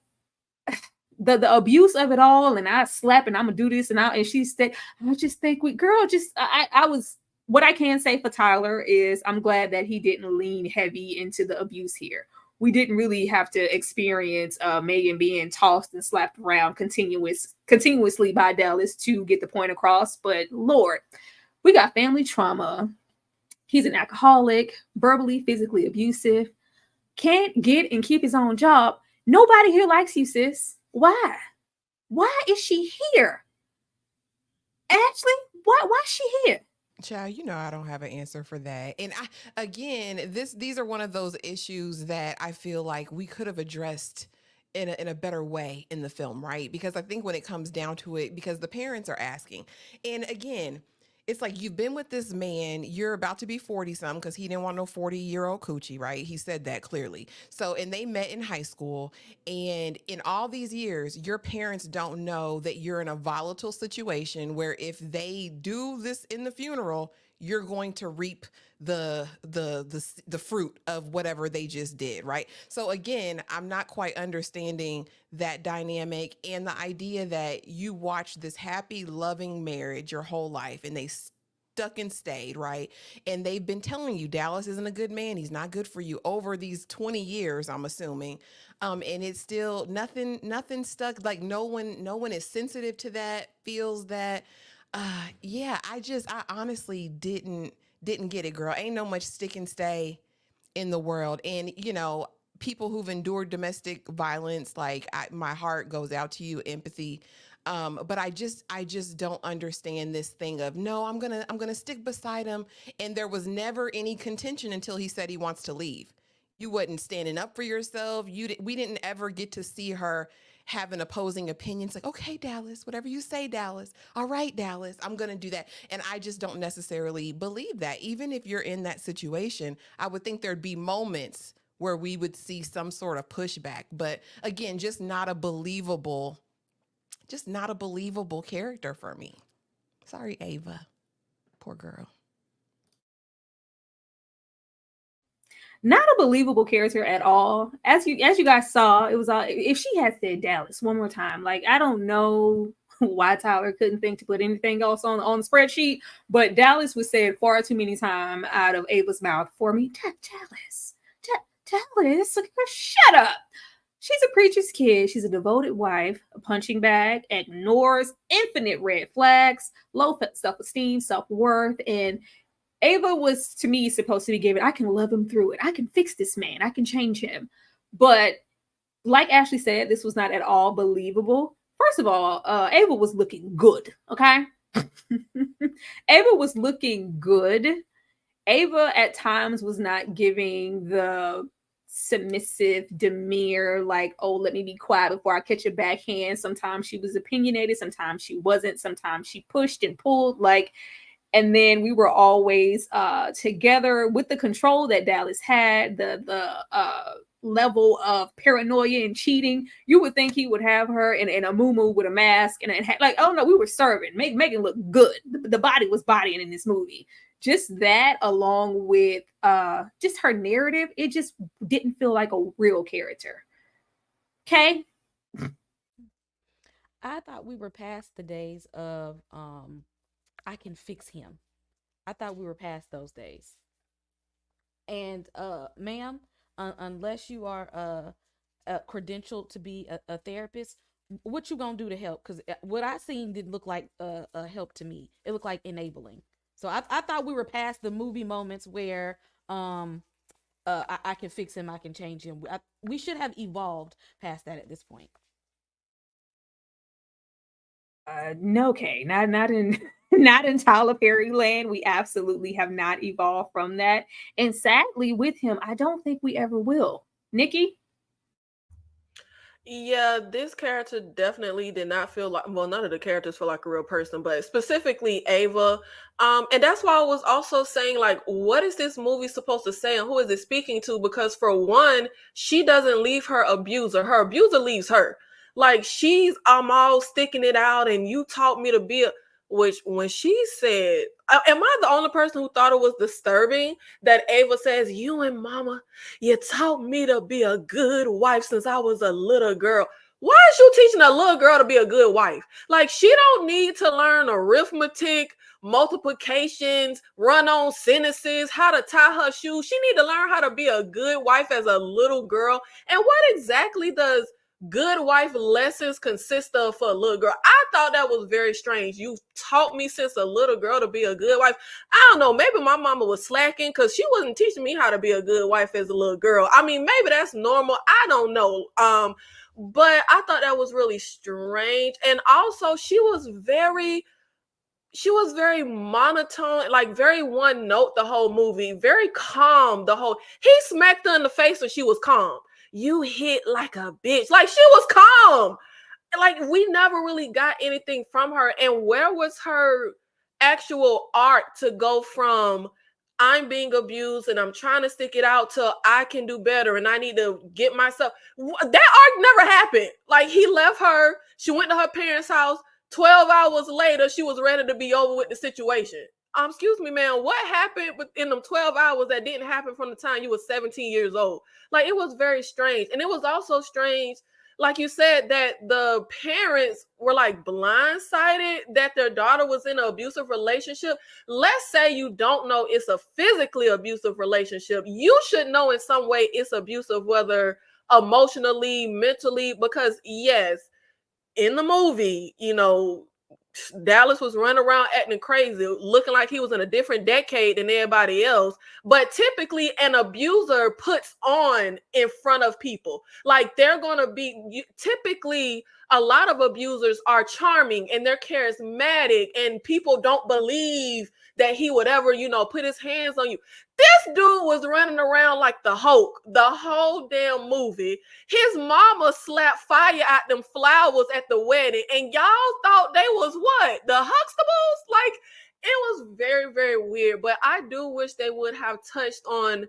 Speaker 1: the abuse of it all, and I slap and I'm gonna do this, and she said, I just think I was, what I can say for Tyler is I'm glad that he didn't lean heavy into the abuse here. We didn't really have to experience Megan being tossed and slapped around continuously by Dallas to get the point across. But Lord, we got family trauma. He's an alcoholic, verbally, physically abusive, can't get and keep his own job. Nobody here likes you, sis. Why? Why is she here? Ashley, why is she here?
Speaker 2: Child, I don't have an answer for that. And these are one of those issues that I feel like we could have addressed in a better way in the film, right? Because I think when it comes down to it, because the parents are asking, and again, it's like, you've been with this man, you're about to be 40-something, because he didn't want no 40-year-old coochie, right? He said that clearly. So, and they met in high school, and in all these years, your parents don't know that you're in a volatile situation where if they do this in the funeral, you're going to reap the fruit of whatever they just did, right? So again, I'm not quite understanding that dynamic and the idea that you watch this happy, loving marriage your whole life and they stuck and stayed, right? And they've been telling you Dallas isn't a good man. He's not good for you over these 20 years, I'm assuming. And it's still nothing stuck. Like no one is sensitive to that, feels that. I honestly didn't get it, girl. Ain't no much stick and stay in the world. And, people who've endured domestic violence, like my heart goes out to you, empathy. But I just don't understand this thing of, no, I'm going to stick beside him. And there was never any contention until he said he wants to leave. You wasn't standing up for yourself. We didn't ever get to see her have an opposing opinion. It's like, okay, Dallas, whatever you say, Dallas. All right, Dallas, I'm going to do that. And I just don't necessarily believe that. Even if you're in that situation, I would think there'd be moments where we would see some sort of pushback. But again, just not a believable character for me. Sorry, Ava. Poor girl.
Speaker 1: Not a believable character at all. As you guys saw, it was if she had said Dallas one more time, like, I don't know why Tyler couldn't think to put anything else on the spreadsheet, but Dallas was said far too many times out of Ava's mouth for me. Dallas, shut up. She's a preacher's kid. She's a devoted wife, a punching bag, ignores infinite red flags, low self-esteem, self-worth, and Ava was to me supposed to be given, I can love him through it. I can fix this man. I can change him. But like Ashley said, this was not at all believable. First of all, Ava was looking good. Okay. Ava was looking good. Ava at times was not giving the submissive demeanor, like, oh, let me be quiet before I catch a backhand. Sometimes she was opinionated, sometimes she wasn't, sometimes she pushed and pulled. Like, and then we were always together with the control that Dallas had, the level of paranoia and cheating. You would think he would have her in a muumuu with a mask and like, oh no, we were serving, Megan look good. The body was bodying in this movie. Just that, along with just her narrative, it just didn't feel like a real character. Okay.
Speaker 3: I thought we were past the days of I can fix him. I thought we were past those days. And ma'am, unless you are credentialed to be a therapist, what you gonna do to help? Because what I seen didn't look like a help to me. It looked like enabling. So I thought we were past the movie moments where I can fix him, I can change him. We should have evolved past that at this point.
Speaker 1: No, okay, not in not in Tyler Perry land. We absolutely have not evolved from that, and sadly, with him, I don't think we ever will. Nikki.
Speaker 4: Yeah, this character definitely did not feel like, well, none of the characters feel like a real person, but specifically Ava. And that's why I was also saying, like, what is this movie supposed to say and who is it speaking to? Because for one, she doesn't leave her abuser. Her abuser leaves her. Like, she's all sticking it out, and you taught me to be a, which when she said, am I the only person who thought it was disturbing that Ava says, you and mama, you taught me to be a good wife since I was a little girl. Why is you teaching a little girl to be a good wife? Like, she don't need to learn arithmetic, multiplications, run on sentences, how to tie her shoes. She need to learn how to be a good wife as a little girl. And what exactly does good wife lessons consist of for a little girl? I thought that was very strange. You taught me since a little girl to be a good wife. I don't know, maybe my mama was slacking because she wasn't teaching me how to be a good wife as a little girl. I mean, maybe that's normal. I don't know. But I thought that was really strange. And also she was very monotone, like very one note the whole movie, very calm the whole. He smacked her in the face when she was calm. You hit like a bitch. Like, she was calm. Like, we never really got anything from her. And where was her actual arc to go from I'm being abused and I'm trying to stick it out to I can do better and I need to get myself. That arc never happened. Like, he left her. She went to her parents' house. 12 hours later, she was ready to be over with the situation. Excuse me, man, what happened in them 12 hours that didn't happen from the time you were 17 years old? Like, it was very strange. And it was also strange, like you said, that the parents were like blindsided that their daughter was in an abusive relationship. Let's say you don't know it's a physically abusive relationship. You should know in some way it's abusive, whether emotionally, mentally, because yes, in the movie, Dallas was running around acting crazy, looking like he was in a different decade than everybody else. But typically an abuser puts on in front of people. Like, they're going to be, typically a lot of abusers are charming and they're charismatic and people don't believe that he would ever, put his hands on you. This dude was running around like the Hulk the whole damn movie. His mama slapped fire at them flowers at the wedding, and y'all thought they was what? The Huxtables? Like, it was very, very weird. But I do wish they would have touched on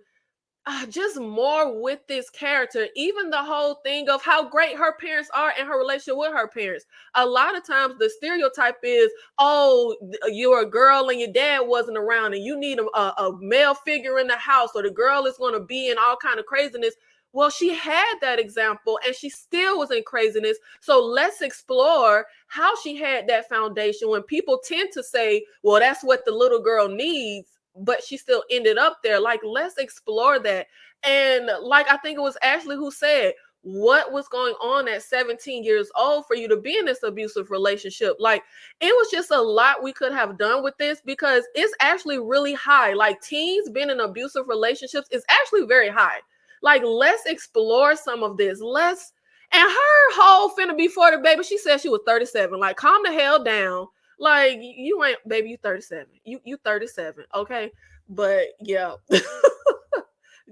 Speaker 4: just more with this character. Even the whole thing of how great her parents are and her relationship with her parents. A lot of times the stereotype is, oh, you're a girl and your dad wasn't around and you need a male figure in the house, or the girl is going to be in all kind of craziness. Well, she had that example and she still was in craziness. So let's explore how she had that foundation, when people tend to say, well, that's what the little girl needs, but she still ended up there. Like, let's explore that. And like, I think it was Ashley who said, what was going on at 17 years old for you to be in this abusive relationship. Like, it was just a lot we could have done with this, because it's actually really high. Like, teens being in abusive relationships is actually very high. Like, let's explore some of this. And her whole finna be 40, baby. She said she was 37. Like, calm the hell down. Like, you ain't, baby, you 37. You 37, okay? But yeah.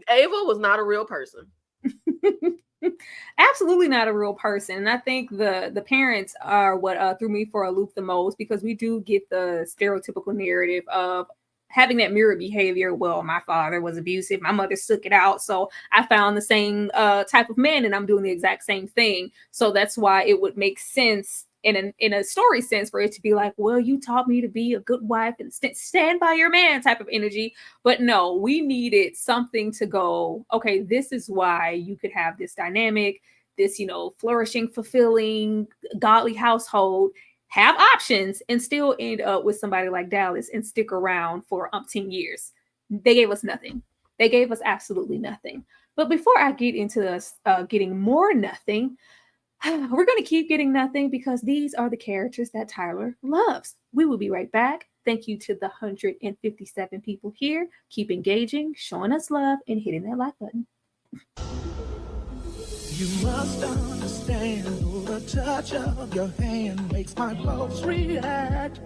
Speaker 4: Ava was not a real person.
Speaker 1: Absolutely not a real person. And I think the parents are what threw me for a loop the most, because we do get the stereotypical narrative of having that mirror behavior. Well, my father was abusive, my mother stuck it out, so I found the same type of man and I'm doing the exact same thing. So that's why it would make sense in a story sense for it to be like, well, you taught me to be a good wife and stand by your man type of energy. But no, we needed something to go, okay, this is why you could have this dynamic, this, flourishing, fulfilling, godly household, have options, and still end up with somebody like Dallas and stick around for umpteen years. They gave us nothing. They gave us absolutely nothing. But before I get into us getting more nothing, we're going to keep getting nothing, because these are the characters that Tyler loves. We will be right back. Thank you to the 157 people here. Keep engaging, showing us love, and hitting that like button.
Speaker 5: You must understand, the touch of your hand makes my pulse react.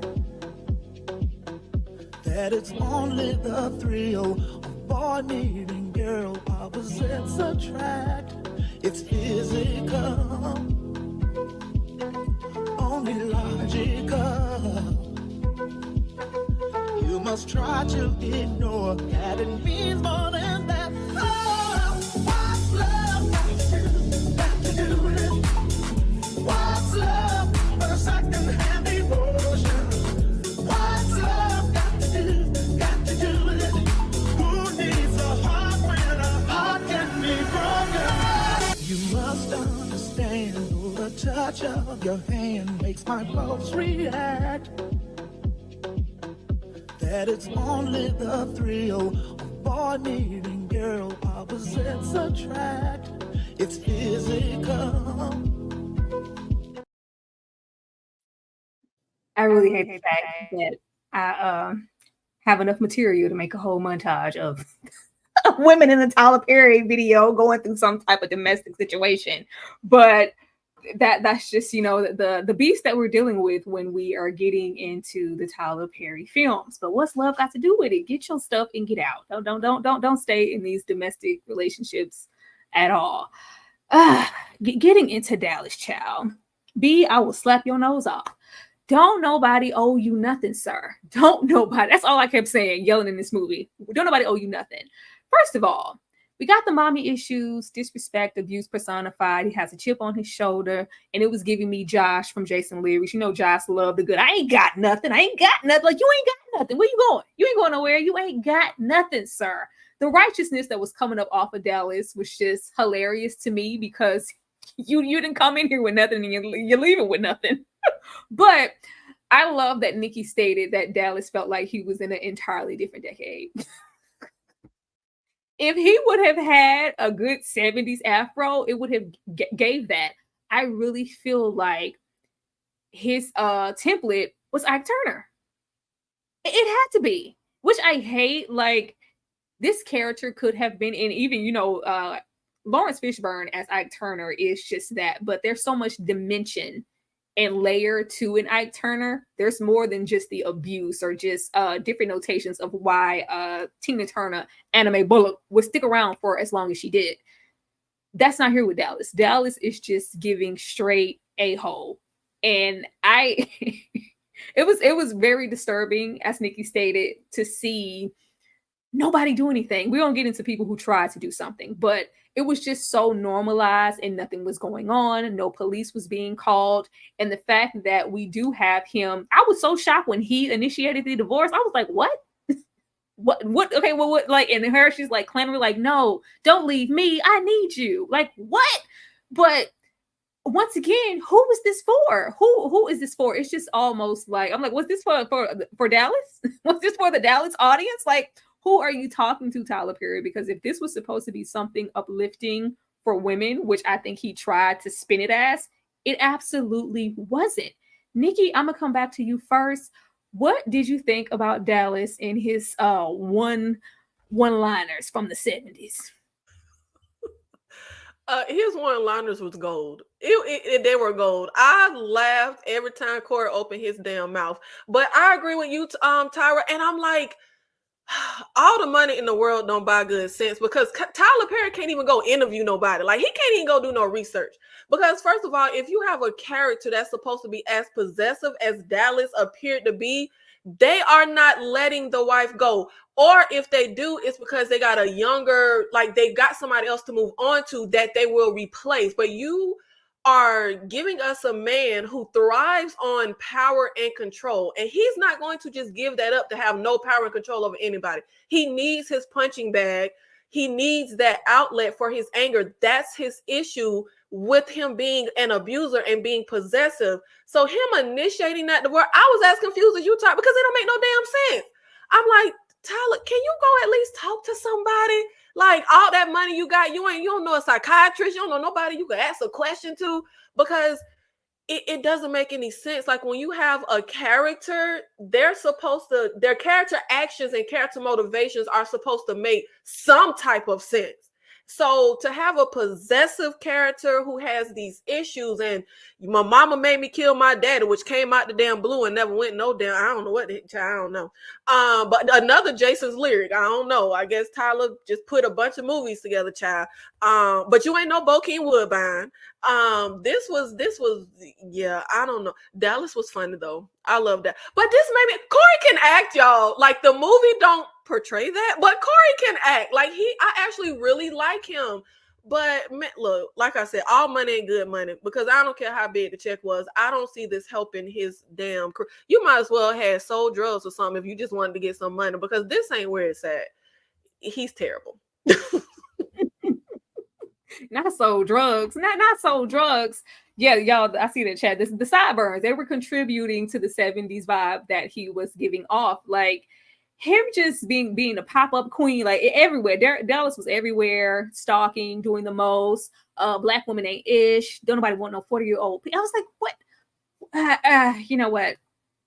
Speaker 5: That it's only the thrill of boy meeting girl, opposites attract. It's physical, only logical. You must try to ignore that it means more than that. Oh, what's love got to do with it? What's love but a second-hand emotion? What's love got to do with it? Who needs a heart when a heart can be broken? You must understand, the touch of your hand makes my pulse react. That it's only the thrill of boy meeting girl, opposites attract. It's physical.
Speaker 1: I really hate the fact that I have enough material to make a whole montage of women in the Tyler Perry video going through some type of domestic situation. But that's just, the beast that we're dealing with when we are getting into the Tyler Perry films. But what's love got to do with it? Get your stuff and get out. Don't stay in these domestic relationships at all. Getting into Dallas, child. B, I will slap your nose off. Don't nobody owe you nothing, sir. Don't nobody. That's all I kept saying, yelling in this movie. Don't nobody owe you nothing. First of all, we got the mommy issues, disrespect, abuse personified. He has a chip on his shoulder, and it was giving me Josh from Jason Leary. Josh loved the good. I ain't got nothing. Like, you ain't got nothing. Where you going? You ain't going nowhere. You ain't got nothing, sir. The righteousness that was coming up off of Dallas was just hilarious to me, because you didn't come in here with nothing and you're leaving with nothing. But I love that Nikki stated that Dallas felt like he was in an entirely different decade. If he would have had a good 70s afro, it would have gave that. I really feel like his template was Ike Turner. It had to be, which I hate. Like, this character could have been in even, Lawrence Fishburne as Ike Turner is just that, but there's so much dimension and layer to an Ike Turner. There's more than just the abuse or just different notations of why Tina Turner, Anna Mae Bullock, would stick around for as long as she did. That's not here with Dallas. Dallas is just giving straight a-hole. And it was very disturbing, as Nikki stated, to see nobody do anything. We don't get into people who try to do something, but it was just so normalized and nothing was going on. No police was being called. And the fact that we do have him, I was so shocked when he initiated the divorce. I was like, what? What? Okay, well, what? Like, and her, she's like clamoring, like, no, don't leave me. I need you. Like, what? But once again, who was this for? Who is this for? It's just almost like, I'm like, was this for Dallas? Was this for the Dallas audience? Like, who are you talking to, Tyler Perry? Because if this was supposed to be something uplifting for women, which I think he tried to spin it as. It absolutely wasn't. Nikki, I'm gonna come back to you first. What did you think about Dallas and his one-liners from the 70s?
Speaker 4: His one-liners was gold. They were gold. I laughed every time Corey opened his damn mouth. But I agree with you, Tyra. And I'm like, all the money in the world don't buy good sense, because Tyler Perry can't even go interview nobody. Like, he can't even go do no research. Because first of all, if you have a character that's supposed to be as possessive as Dallas appeared to be, they are not letting the wife go. Or if they do, it's because they got a younger, like they got somebody else to move on to that they will replace. But you are giving us a man who thrives on power and control, and he's not going to just give that up to have no power and control over anybody. He needs his punching bag. He needs that outlet for his anger. That's his issue with him being an abuser and being possessive. So him initiating that divorce, I was as confused as you, talk, because it don't make no damn sense. I'm like, Tyler, can you go at least talk to somebody? Like, all that money you got, you don't know a psychiatrist, you don't know nobody you can ask a question to, because it doesn't make any sense. Like, when you have a character, their character actions and character motivations are supposed to make some type of sense. So to have a possessive character who has these issues, and my mama made me kill my daddy, which came out the damn blue and never went no damn, I don't know what, I don't know. But another Jason's lyric, I don't know. I guess Tyler just put a bunch of movies together, child. But you ain't no Bokeem Woodbine. This was, yeah, I don't know. Dallas was funny though. I love that. But this maybe Corey can act, y'all. Like, the movie don't portray that, but Corey can act. Like, I actually really like him. But man, look, like I said, all money ain't good money, because I don't care how big the check was. I don't see this helping his damn career. You might as well have sold drugs or something if you just wanted to get some money, because this ain't where it's at. He's terrible.
Speaker 1: Not sold drugs. Not sold drugs. Yeah, y'all, I see that chat. The sideburns, they were contributing to the 70s vibe that he was giving off. Like, him just being a pop-up queen, like everywhere. Dallas was everywhere, stalking, doing the most. Black women ain't ish. Don't nobody want no 40-year-old. I was like, what? You know what?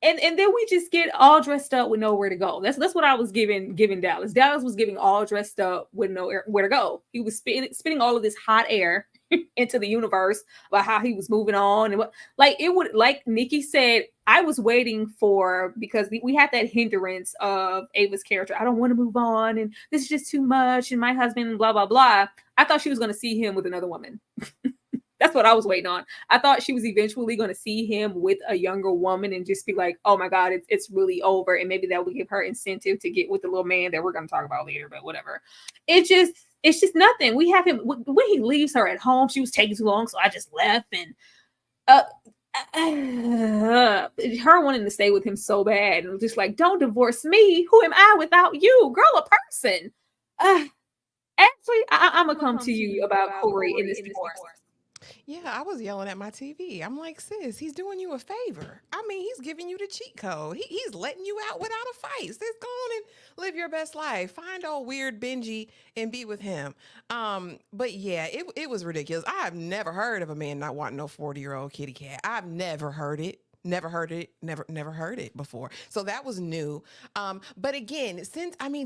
Speaker 1: And then we just get all dressed up with nowhere to go. That's what I was giving Dallas. Dallas was giving all dressed up with nowhere to go. He was spitting all of this hot air into the universe about how he was moving on, and what, like, it would, like Nikki said, I was waiting for, because we had that hindrance of Ava's character. I don't want to move on, and this is just too much, and my husband, blah blah blah. I thought she was going to see him with another woman. That's what I was waiting on. I thought she was eventually going to see him with a younger woman and just be like, oh my God, it's really over. And maybe that would give her incentive to get with the little man that we're going to talk about later, but whatever. It's just nothing. We have him, when he leaves her at home, she was taking too long, so I just left. And her wanting to stay with him so bad, and just like, don't divorce me. Who am I without you? Girl, a person. Actually, I'm going to come to you about Corey in this divorce.
Speaker 2: Yeah, I was yelling at my TV. I'm like, sis, he's doing you a favor. I mean, he's giving you the cheat code. He's letting you out without a fight. Sis, go on and live your best life. Find old weird Benji and be with him. But yeah, it was ridiculous. I have never heard of a man not wanting no 40-year-old kitty cat. I've never heard it. Never heard it before. So that was new. But again,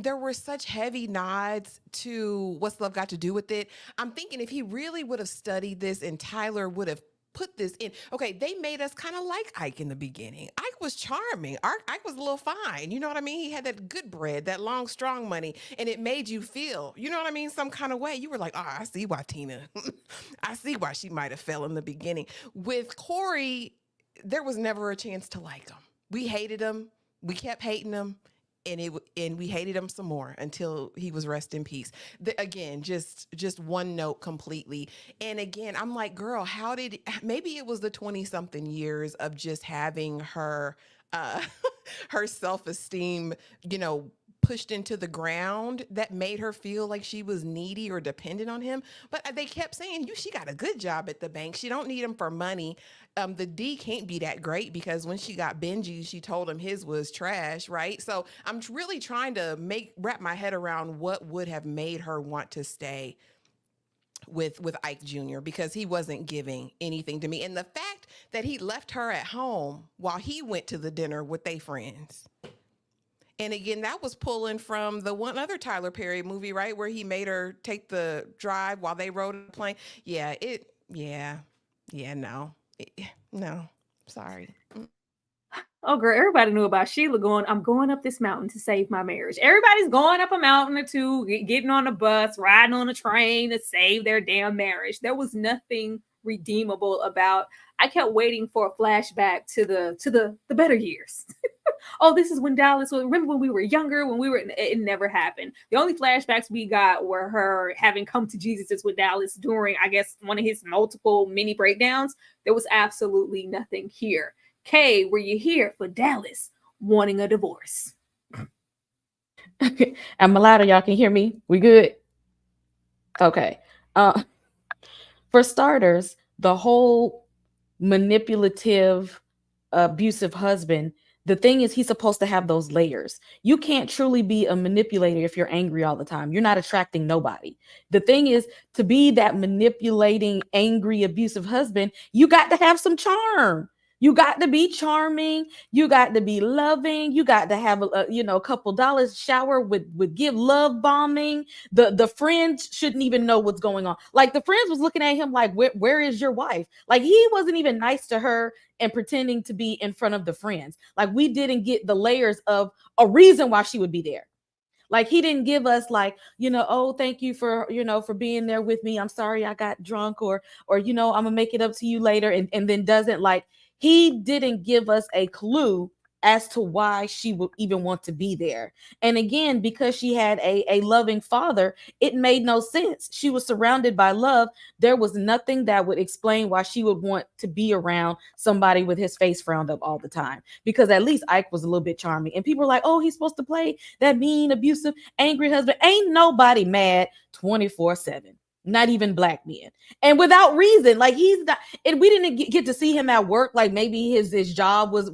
Speaker 2: there were such heavy nods to What's Love Got to Do with It. I'm thinking if he really would have studied this and Tyler would have put this in. Okay, they made us kind of like Ike in the beginning. Ike was charming. Ike was a little fine. You know what I mean? He had that good bread, that long, strong money, and it made you feel, you know what I mean, some kind of way. You were like, oh, I see why Tina, I see why she might have fell in the beginning. With Corey, there was never a chance to like him. We hated him. We kept hating him. And we hated him some more until he was rest in peace. Again, just one note completely. And again, I'm like, girl, maybe it was the 20-something years of just having her, her self-esteem, pushed into the ground that made her feel like she was needy or dependent on him. But they kept saying, she got a good job at the bank. She don't need him for money. The D can't be that great, because when she got Benji, she told him his was trash, right? So I'm really trying to wrap my head around what would have made her want to stay with Ike Jr. because he wasn't giving anything to me. And the fact that he left her at home while he went to the dinner with their friends. And again, that was pulling from the one other Tyler Perry movie, right? Where he made her take the drive while they rode a plane. No, sorry.
Speaker 1: Oh, girl, everybody knew about Sheila going, I'm going up this mountain to save my marriage. Everybody's going up a mountain or two, getting on a bus, riding on a train to save their damn marriage. There was nothing redeemable about. I kept waiting for a flashback to the better years. Oh, this is when Dallas was. Remember when we were younger, it never happened. The only flashbacks we got were her having come to Jesus with Dallas during, I guess, one of his multiple mini breakdowns. There was absolutely nothing here. Kay, were you here for Dallas wanting a divorce?
Speaker 3: I'm louder. Y'all can hear me. We good? Okay. For starters, the whole manipulative, abusive husband, the thing is he's supposed to have those layers. You can't truly be a manipulator if you're angry all the time. You're not attracting nobody. The thing is, to be that manipulating, angry, abusive husband, you got to have some charm. You got to be charming. You got to be loving. You got to have a couple dollars shower with give love bombing. The friends shouldn't even know what's going on. Like the friends was looking at him like, where is your wife? Like he wasn't even nice to her and pretending to be in front of the friends. Like we didn't get the layers of a reason why she would be there. Like he didn't give us like, oh, thank you for, for being there with me. I'm sorry I got drunk or I'm gonna make it up to you later. And then doesn't like, he didn't give us a clue as to why she would even want to be there. And again, because she had a loving father, it made no sense. She was surrounded by love. There was nothing that would explain why she would want to be around somebody with his face frowned up all the time. Because at least Ike was a little bit charming. And people were like, oh, he's supposed to play that mean, abusive, angry husband. Ain't nobody mad 24/7. Not even black men, and without reason. Like he's not, and we didn't get to see him at work. Like maybe his job was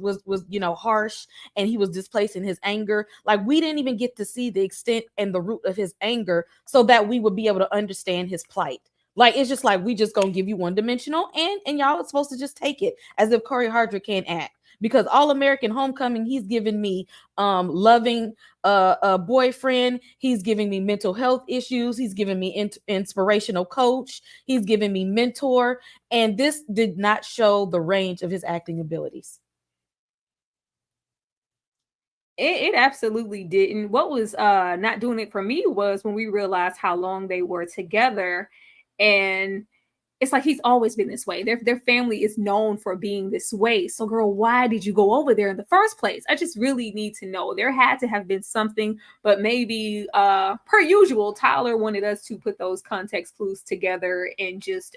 Speaker 3: harsh, and he was displacing his anger. Like we didn't even get to see the extent and the root of his anger, so that we would be able to understand his plight. Like it's just like we just gonna give you one dimensional, and y'all are supposed to just take it as if Corey Hardrick can't act. Because All American Homecoming, he's giving me loving a boyfriend. He's giving me mental health issues. He's giving me inspirational coach. He's giving me mentor. And this did not show the range of his acting abilities.
Speaker 1: It absolutely didn't. What was not doing it for me was when we realized how long they were together, and it's like he's always been this way. Their family is known for being this way. So, girl, why did you go over there in the first place? I just really need to know. There had to have been something, but maybe per usual, Tyler wanted us to put those context clues together and just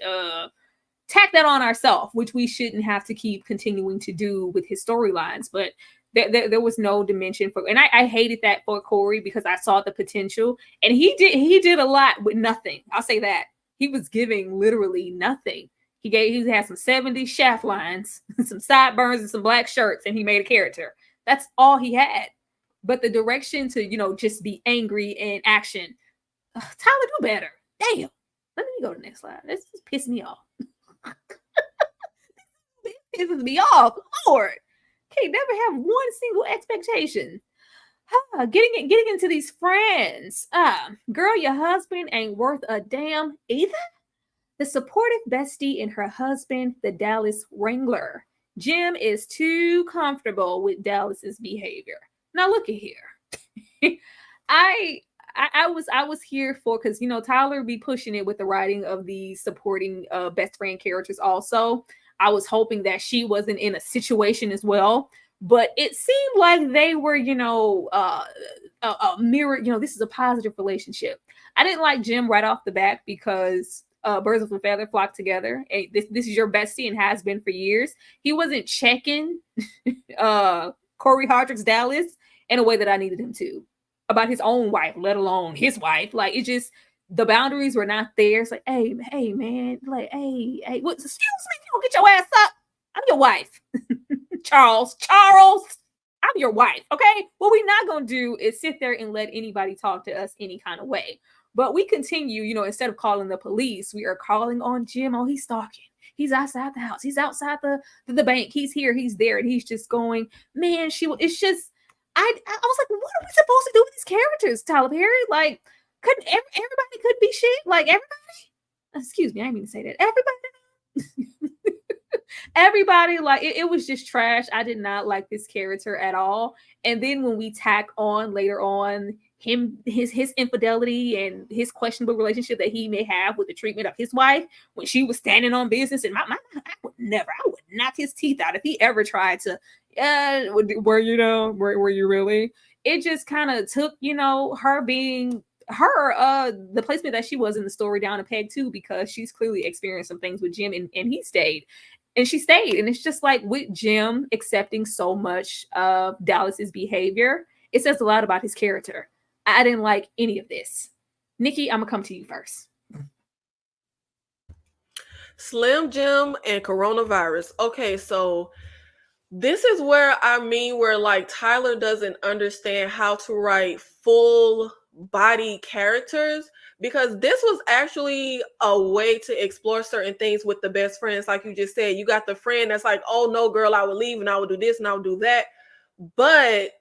Speaker 1: tack that on ourselves, which we shouldn't have to keep continuing to do with his storylines. But there was no dimension for, and I hated that for Corey because I saw the potential, and he did a lot with nothing. I'll say that. He was giving literally nothing. He had some 70s shaft lines, some sideburns, and some black shirts, and he made a character. That's all he had. But the direction to, just be angry and action. Tyler, do better. Damn. Let me go to the next slide. This is pissing me off. This pisses me off. Lord. Can't never have one single expectation. Getting into these friends. Girl, your husband ain't worth a damn either. The supportive bestie and her husband, the Dallas Wrangler. Jim is too comfortable with Dallas's behavior. Now look at here. I was here for, because Tyler be pushing it with the writing of the supporting best friend characters also. I was hoping that she wasn't in a situation as well. But it seemed like they were, a mirror. This is a positive relationship. I didn't like Jim right off the bat because birds of a feather flock together. And this is your bestie and has been for years. He wasn't checking Corey Hardrick's Dallas in a way that I needed him to about his own wife, let alone his wife. Like it just, the boundaries were not there. It's like, hey man, like, hey, what? Excuse me, you don't get your ass up. I'm your wife. Charles, I'm your wife, okay? What we're not going to do is sit there and let anybody talk to us any kind of way. But we continue, instead of calling the police, we are calling on Jim. Oh, he's stalking. He's outside the house. He's outside the bank. He's here. He's there. And he's just going, man, it's just, I was like, what are we supposed to do with these characters, Tyler Perry? Like, couldn't everybody could be shit? Like, everybody? Excuse me, I didn't mean to say that. Everybody? Everybody, like, it was just trash. I did not like this character at all. And then when we tack on later on his infidelity and his questionable relationship that he may have with the treatment of his wife when she was standing on business, and I would knock his teeth out if he ever tried to were you really. It just kind of took her being her the placement that she was in the story down a peg too, because she's clearly experienced some things with Jim, and he stayed. And she stayed. And it's just like with Jim accepting so much of Dallas's behavior, it says a lot about his character. I didn't like any of this. Nikki, I'm gonna come to you first.
Speaker 4: Slim Jim and coronavirus. Okay, so this is where like Tyler doesn't understand how to write full body characters, because this was actually a way to explore certain things with the best friends. Like you just said, you got the friend that's like, oh no, girl, I would leave and I would do this and I would do that. But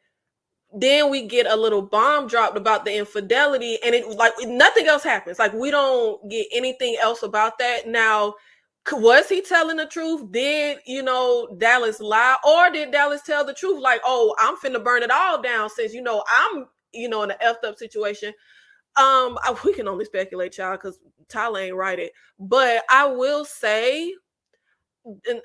Speaker 4: then we get a little bomb dropped about the infidelity, and it like nothing else happens. Like we don't get anything else about that. Now, was he telling the truth? Did Dallas lie, or did Dallas tell the truth? Like, oh, I'm finna burn it all down since I'm in an effed up situation. We can only speculate, child, because Tyler ain't write it. But I will say, and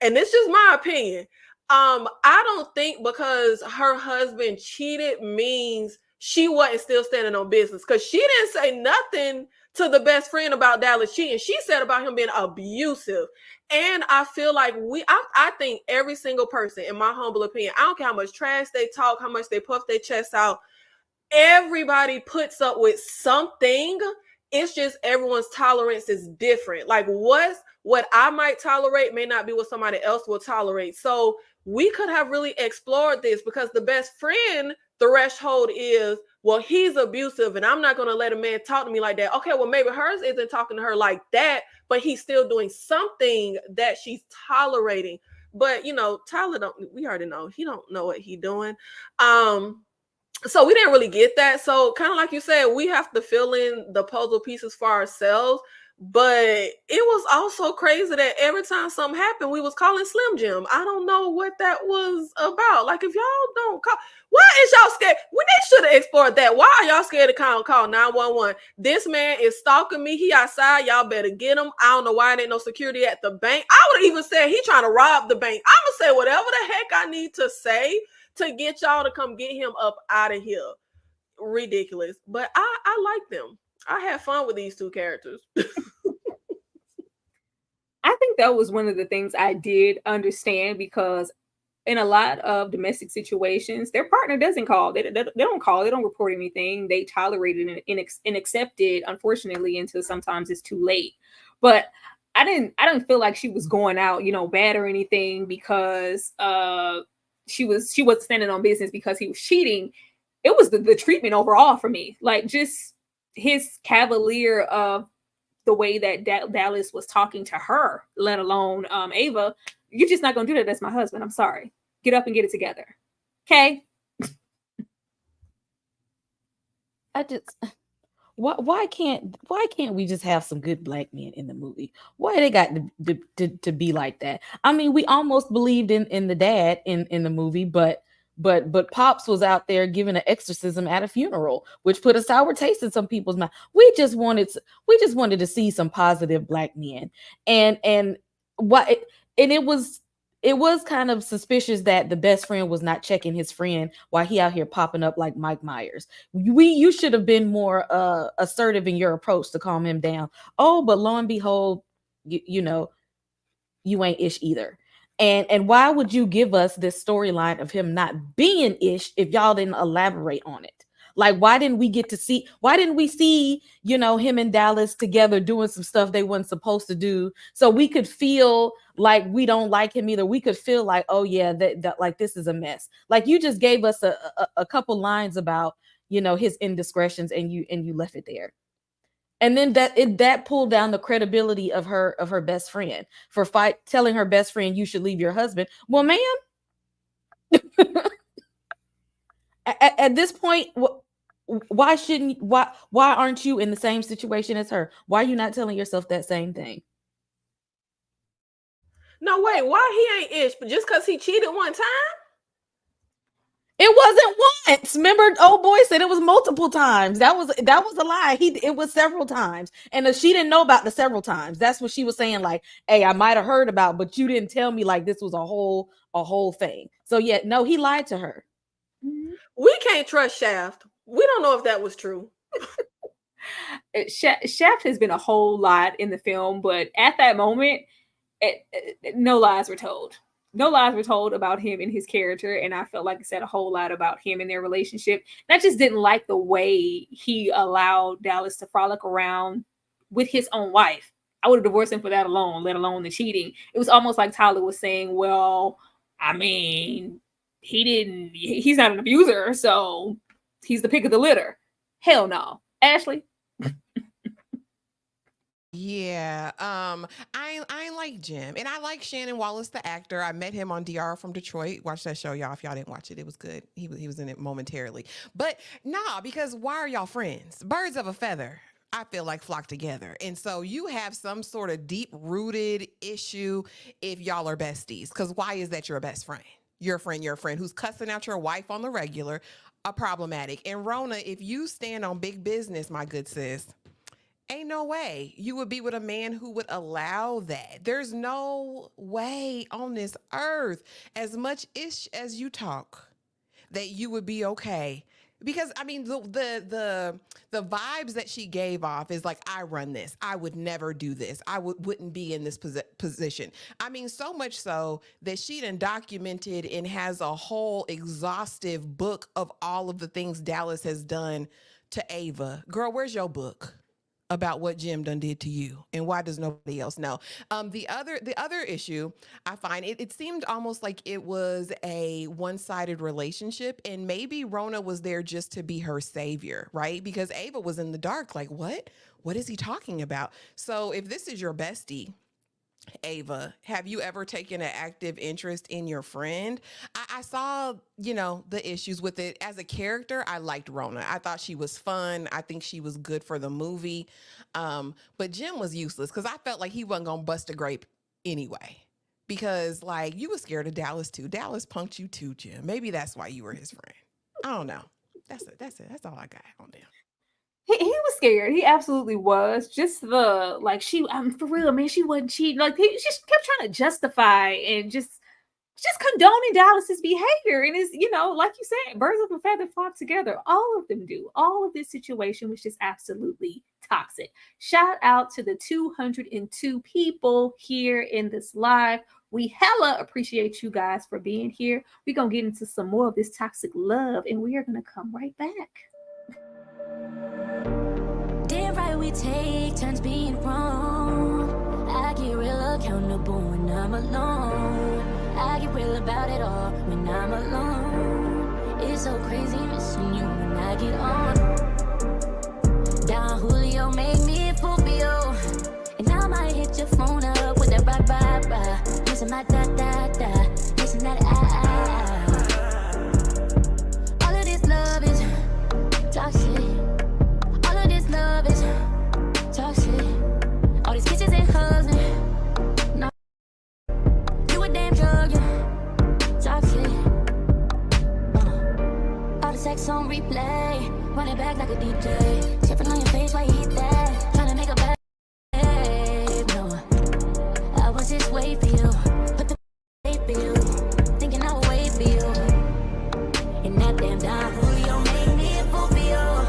Speaker 4: it's just my opinion. I don't think because her husband cheated means she wasn't still standing on business, because she didn't say nothing to the best friend about Dallas cheating. She said about him being abusive. And I feel like I think every single person, in my humble opinion, I don't care how much trash they talk, how much they puff their chest out, everybody puts up with something. It's just everyone's tolerance is different. Like what I might tolerate may not be what somebody else will tolerate. So we could have really explored this, because the best friend threshold is, well, he's abusive and I'm not going to let a man talk to me like that. Okay, well, maybe hers isn't talking to her like that, but he's still doing something that she's tolerating. But Tyler we already know he don't know what he's doing. So we didn't really get that. So kind of like you said, we have to fill in the puzzle pieces for ourselves. But it was also crazy that every time something happened, we was calling Slim Jim. I don't know what that was about. Like, if y'all don't call, why is y'all scared? When they should have explored that. Why are y'all scared to call 911? This man is stalking me. He outside. Y'all better get him. I don't know why there ain't no security at the bank. I would have even said he trying to rob the bank. I'm gonna say whatever the heck I need to say to get y'all to come get him up out of here. Ridiculous. But I like them. I had fun with these two characters.
Speaker 1: I think that was one of the things I did understand, because in a lot of domestic situations, their partner doesn't call. They don't call. They don't report anything. They tolerate it and accept it, unfortunately, until sometimes it's too late. But I didn't feel like she was going out, bad or anything, because she wasn't standing on business because he was cheating. It was the treatment overall for me, like just his cavalier of the way that Dallas was talking to her, let alone Ava. You're just not gonna do that. That's my husband. I'm sorry. Get up and get it together. Okay.
Speaker 3: I just why can't we just have some good black men in the movie? Why they got to be like that? I mean, we almost believed in the dad in the movie, but Pops was out there giving an exorcism at a funeral, which put a sour taste in some people's mouth. We just wanted to see some positive black men, and it was kind of suspicious that the best friend was not checking his friend while he out here popping up like Mike Myers. You should have been more assertive in your approach to calm him down. Oh, but lo and behold, you ain't ish either. And why would you give us this storyline of him not being ish if y'all didn't elaborate on it? Like, why didn't we see, him and Dallas together doing some stuff they weren't supposed to do, so we could feel like we don't like him either? We could feel like, oh yeah, that like this is a mess. Like, you just gave us a couple lines about, his indiscretions, and you left it there. And then that pulled down the credibility of her best friend for telling her best friend you should leave your husband. Well, ma'am, at this point, why aren't you in the same situation as her? Why are you not telling yourself that same thing?
Speaker 4: No, wait, why he ain't ish? But just because he cheated one time?
Speaker 3: It wasn't once. Remember, old boy said it was multiple times. That was a lie. It was several times, and she didn't know about the several times. That's what she was saying. Like, hey, I might have heard about, but you didn't tell me. Like, this was a whole thing. So yeah, no, he lied to her.
Speaker 4: We can't trust Shaft. We don't know if that was true.
Speaker 1: Shaft has been a whole lot in the film, but at that moment, no lies were told. No lies were told about him and his character, and I felt like it said a whole lot about him and their relationship. And I just didn't like the way he allowed Dallas to frolic around with his own wife. I would have divorced him for that alone, let alone the cheating. It was almost like Tyler was saying, well, I mean, he's not an abuser, so he's the pick of the litter. Hell no. Ashley?
Speaker 2: Yeah, I like Jim, and I like Shannon Wallace, the actor. I met him on DR from Detroit. Watch that show, y'all. If y'all didn't watch it, it was good. He was in it momentarily, but nah, because why are y'all friends? Birds of a feather, I feel like, flock together, and so you have some sort of deep rooted issue if y'all are besties. Because why is that your best friend? Your friend who's cussing out your wife on the regular, are problematic. And Rona, if you stand on big business, my good sis, ain't no way you would be with a man who would allow that. There's no way on this earth, as much ish as you talk, that you would be okay. Because I mean, the vibes that she gave off is like, I run this. I would never do this. I wouldn't be in this position. I mean, so much so that she done documented and has a whole exhaustive book of all of the things Dallas has done to Ava. Girl, where's your book about what Jim done did to you, and why does nobody else know? The other issue, I find it seemed almost like it was a one-sided relationship, and maybe Rona was there just to be her savior, right? Because Ava was in the dark, like, what is he talking about? So if this is your bestie, Ava, have you ever taken an active interest in your friend? I saw, the issues with it. As a character, I liked Rona. I thought she was fun. I think she was good for the movie. But Jim was useless because I felt like he wasn't going to bust a grape anyway. Because, like, you were scared of Dallas, too. Dallas punked you, too, Jim. Maybe that's why you were his friend. I don't know. That's it. That's all I got on them.
Speaker 1: He was scared. He absolutely was. Just for real, man, she wasn't cheating. Like, he just kept trying to justify and just condoning Dallas's behavior. And it's, like you said, birds of a feather flock together. All of them do. All of this situation was just absolutely toxic. Shout out to the 202 people here in this live. We hella appreciate you guys for being here. We're going to get into some more of this toxic love, and we are going to come right back.
Speaker 6: Damn right, we take turns being wrong. I get real accountable when I'm alone. I get real about it all when I'm alone. It's so crazy missing you when I get on. Don Julio made me Fulvio, and I might hit your phone up with that bye bye bye. Listen my da da da, listen that ah. All of this love is toxic. All of this love is toxic. All these kisses and hugs, no. You a damn drug, you toxic. All the sex on replay, run it back like a DJ. Tipping on your face while you eat that, trying to make a bad babe. No, I was just wait for you, put the wait for you, thinking I would wait for you. And that damn Don Julio made me a Fulvio.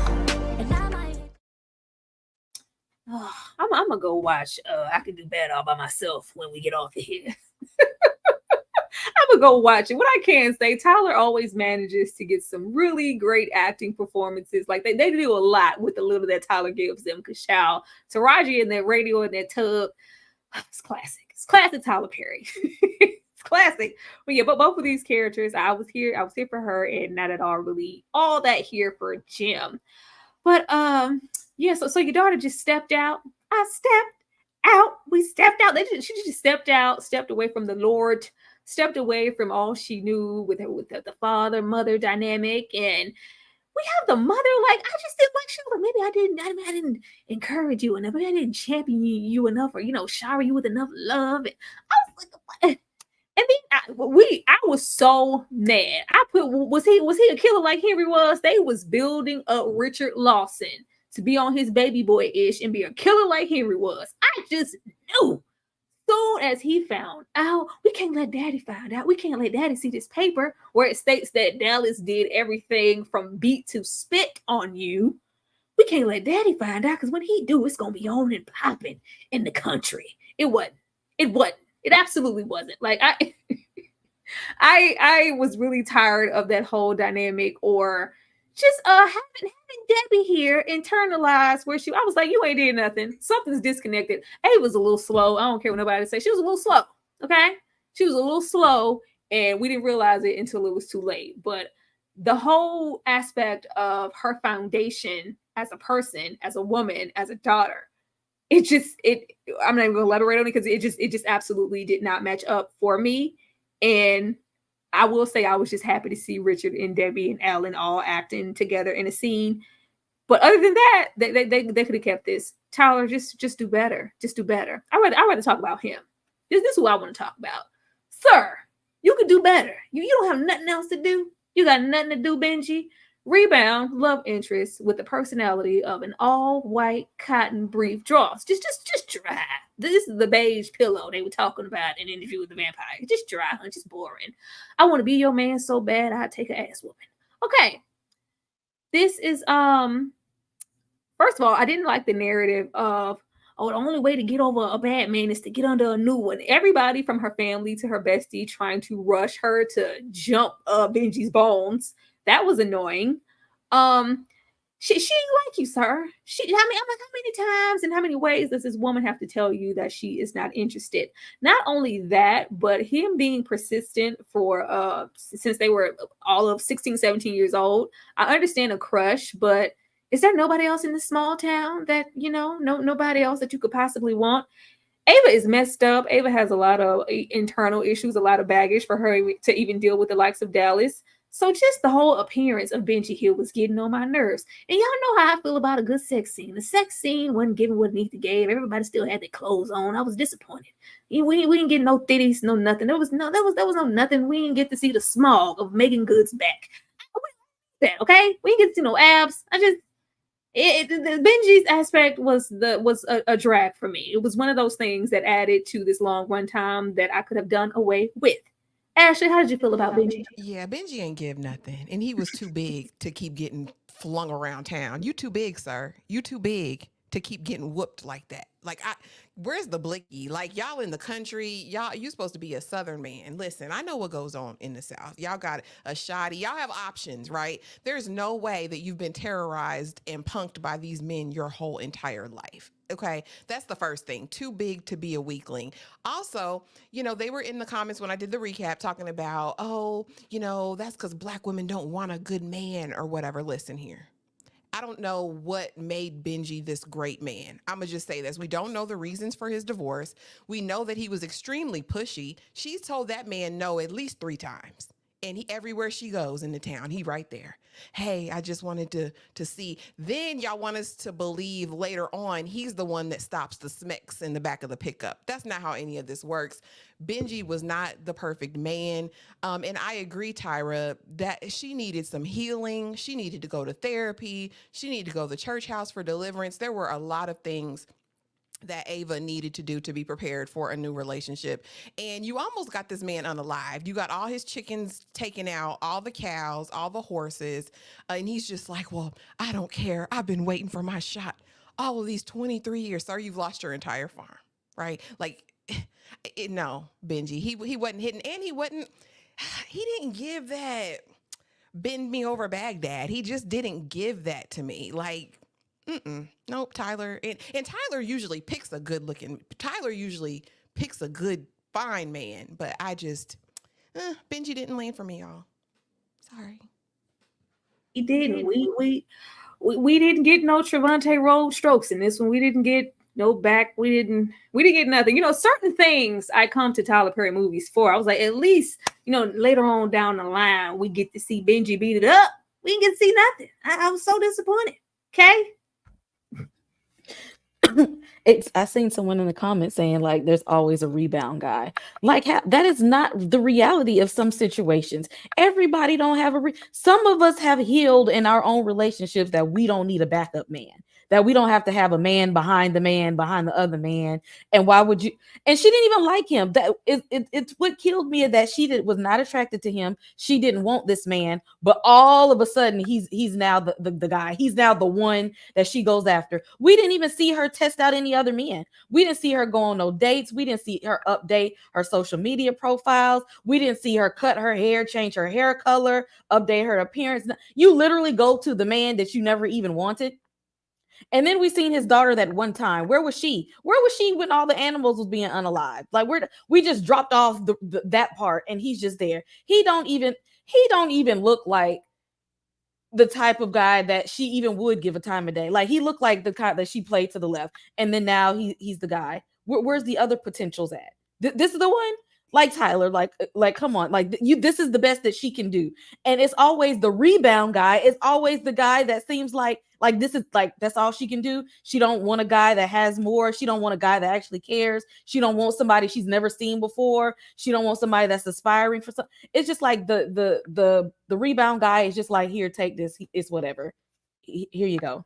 Speaker 1: I'm gonna go watch I Can Do Bad All By Myself when we get off of here. I'm gonna go watch it. What I can say, Tyler always manages to get some really great acting performances. Like they do a lot with the little that Tyler gives them. Cause child, Taraji and that radio in that tub, it's classic. It's classic Tyler Perry. It's classic. But yeah, but both of these characters, I was here for her, and not at all really all that here for Jim. But Yeah, so your daughter just stepped out. I stepped out. We stepped out. She just stepped out, stepped away from the Lord, stepped away from all she knew with her with the father mother dynamic, and we have the mother. Like, I just didn't like, she was like, maybe I didn't encourage you enough, maybe I didn't champion you enough, or shower you with enough love. And I was like, what? And then I was so mad. I put, was he a killer like Henry was? They was building up Richard Lawson to be on his baby boy ish and be a killer like Henry was. I just knew. Soon as he found out, we can't let daddy find out. We can't let daddy see this paper where it states that Dallas did everything from beat to spit on you. We can't let daddy find out, because when he do, it's gonna be on and popping in the country. It wasn't. It wasn't. It absolutely wasn't. Like, I was really tired of that whole dynamic, or just having Debbie here internalize where I was like, you ain't did nothing. Something's disconnected. A was a little slow. I don't care what nobody say. She was a little slow. Okay. She was a little slow, and we didn't realize it until it was too late. But the whole aspect of her foundation as a person, as a woman, as a daughter, I'm not even gonna elaborate on it, because it just absolutely did not match up for me. And I will say I was just happy to see Richard and Debbie and Alan all acting together in a scene. But other than that, they could have kept this. Tyler, just do better. Just do better. I rather talk about him. This is who I want to talk about. Sir, you could do better. You don't have nothing else to do. You got nothing to do, Benji. Rebound love interest with the personality of an all-white cotton brief draws. Just dry. This is the beige pillow they were talking about in Interview with the Vampire. Just dry, just boring. I want to be your man so bad I'd take an ass whooping. Okay. This is first of all, I didn't like the narrative of, oh, the only way to get over a bad man is to get under a new one. Everybody from her family to her bestie trying to rush her to jump Benji's bones. That was annoying. She ain't like you, sir. I'm like, how many times and how many ways does this woman have to tell you that she is not interested? Not only that, but him being persistent for since they were all of 16, 17 years old. I understand a crush, but is there nobody else in this small town that, nobody else that you could possibly want? Ava is messed up. Ava has a lot of internal issues, a lot of baggage for her to even deal with the likes of Dallas. So just the whole appearance of Benji here was getting on my nerves. And y'all know how I feel about a good sex scene. The sex scene wasn't giving what Neatha gave. Everybody still had their clothes on. I was disappointed. We didn't get no titties, no nothing. There was no nothing. We didn't get to see the smog of Megan Good's back. That, okay? We didn't get to see no abs. The Benji's aspect was a drag for me. It was one of those things that added to this long run time that I could have done away with. Ashley, how did you feel about Benji?
Speaker 2: Yeah, Benji ain't give nothing. And he was too big to keep getting flung around town. You too big, sir. You too big to keep getting whooped like that. Like, where's the blicky? Like, y'all in the country, you supposed to be a Southern man. Listen, I know what goes on in the South. Y'all got a shoddy. Y'all have options, right? There's no way that you've been terrorized and punked by these men your whole entire life. Okay, that's the first thing. Too big to be a weakling. Also, they were in the comments when I did the recap talking about, that's because Black women don't want a good man or whatever. Listen here. I don't know what made Benji this great man. I'm going to just say this. We don't know the reasons for his divorce. We know that he was extremely pushy. She's told that man no at least 3 times. And everywhere she goes in the town, he right there. Hey, I just wanted to see. Then y'all want us to believe later on he's the one that stops the smecks in the back of the pickup. That's not how any of this works. Benji was not the perfect man. And I agree, Tyra, that she needed some healing. She needed to go to therapy. She needed to go to the church house for deliverance. There were a lot of things that Ava needed to do to be prepared for a new relationship. And you almost got this man unalived. You got all his chickens taken out, all the cows, all the horses. And he's just like, well, I don't care. I've been waiting for my shot all of these 23 years. Sir, you've lost your entire farm, right? Like, no, Benji, he wasn't hitting, and he didn't give that bend me over Baghdad. He just didn't give that to me. Like, nope, Tyler. And Tyler usually picks a good fine man, but I just, Benji didn't land for me, y'all. Sorry.
Speaker 1: He didn't. we didn't get no Trevante Road strokes in this one. We didn't get no back. We didn't get nothing. Certain things I come to Tyler Perry movies for. I was like, at least, later on down the line, we get to see Benji beat it up. We didn't get to see nothing. I was so disappointed. Okay.
Speaker 3: I seen someone in the comments saying like there's always a rebound guy. Like that is not the reality of some situations. Everybody don't have some of us have healed in our own relationships that we don't need a backup man. That we don't have to have a man behind the other man. And why would you? And she didn't even like him. It's what killed me that was not attracted to him. She didn't want this man, but all of a sudden he's now the guy. He's now the one that she goes after. We didn't even see her test out any other men. We didn't see her go on no dates. We didn't see her update her social media profiles. We didn't see her cut her hair, change her hair color, update her appearance. You literally go to the man that you never even wanted. And then we seen his daughter that one time. Where was she? Where was she when all the animals was being unalived? Like we just dropped off that part, and he's just there. He don't even look like the type of guy that she even would give a time of day. Like he looked like the kind that she played to the left, and then now he's the guy. Where's the other potentials at? This is the one. Like Tyler, like come on, like this is the best that she can do. And it's always the rebound guy. It's always the guy that seems like this is like that's all she can do. She don't want a guy that has more. She don't want a guy that actually cares. She don't want somebody she's never seen before. She don't want somebody that's aspiring for something. It's just like the rebound guy is just like, here, take this. It's whatever. Here you go.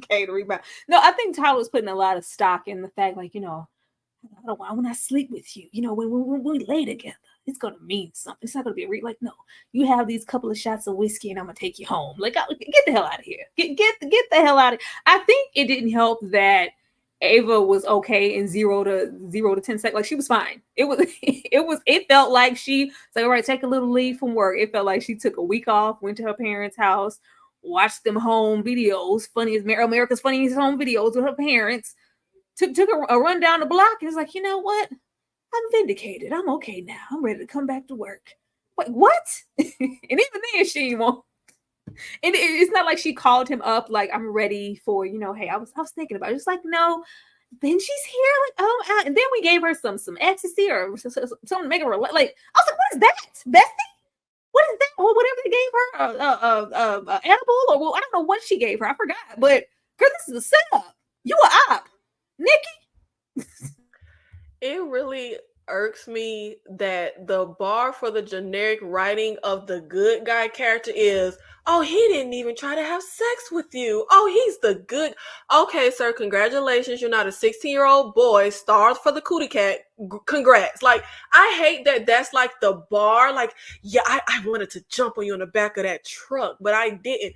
Speaker 1: Can't rebound. No, I think Tyler was putting a lot of stock in the fact, like, when I sleep with you, when we lay together, it's gonna mean something. It's not gonna be like, no, you have these couple of shots of whiskey and I'm gonna take you home. Like, get the hell out of here. Get the hell out of here. I think it didn't help that Ava was okay in 0 to 10 seconds. Like, she was fine. It felt like she was like, all right, take a little leave from work. It felt like she took a week off, went to her parents' house, watched them home videos, America's Funniest Home Videos with her parents, took a run down the block, and was like, you know what? I'm vindicated. I'm okay now. I'm ready to come back to work. Wait, what? And even then, she won't. And it's not like she called him up like, I'm ready for, hey, I was thinking about it. It's like, no, Benji's here. Like, and then we gave her some ecstasy or something to make her like. I was like, what is that, Bessie? What is that? Or whatever they gave her, edible, or I don't know what she gave her. I forgot. But girl, this is a setup. You a op, Nikki.
Speaker 4: It really irks me that the bar for the generic writing of the good guy character is, oh, he didn't even try to have sex with you. Oh, he's the good. Okay, sir, congratulations. You're not a 16-year-old boy starved for the cootie cat. Congrats. Like, I hate that that's like the bar. Like, yeah, I wanted to jump on you in the back of that truck, but I didn't.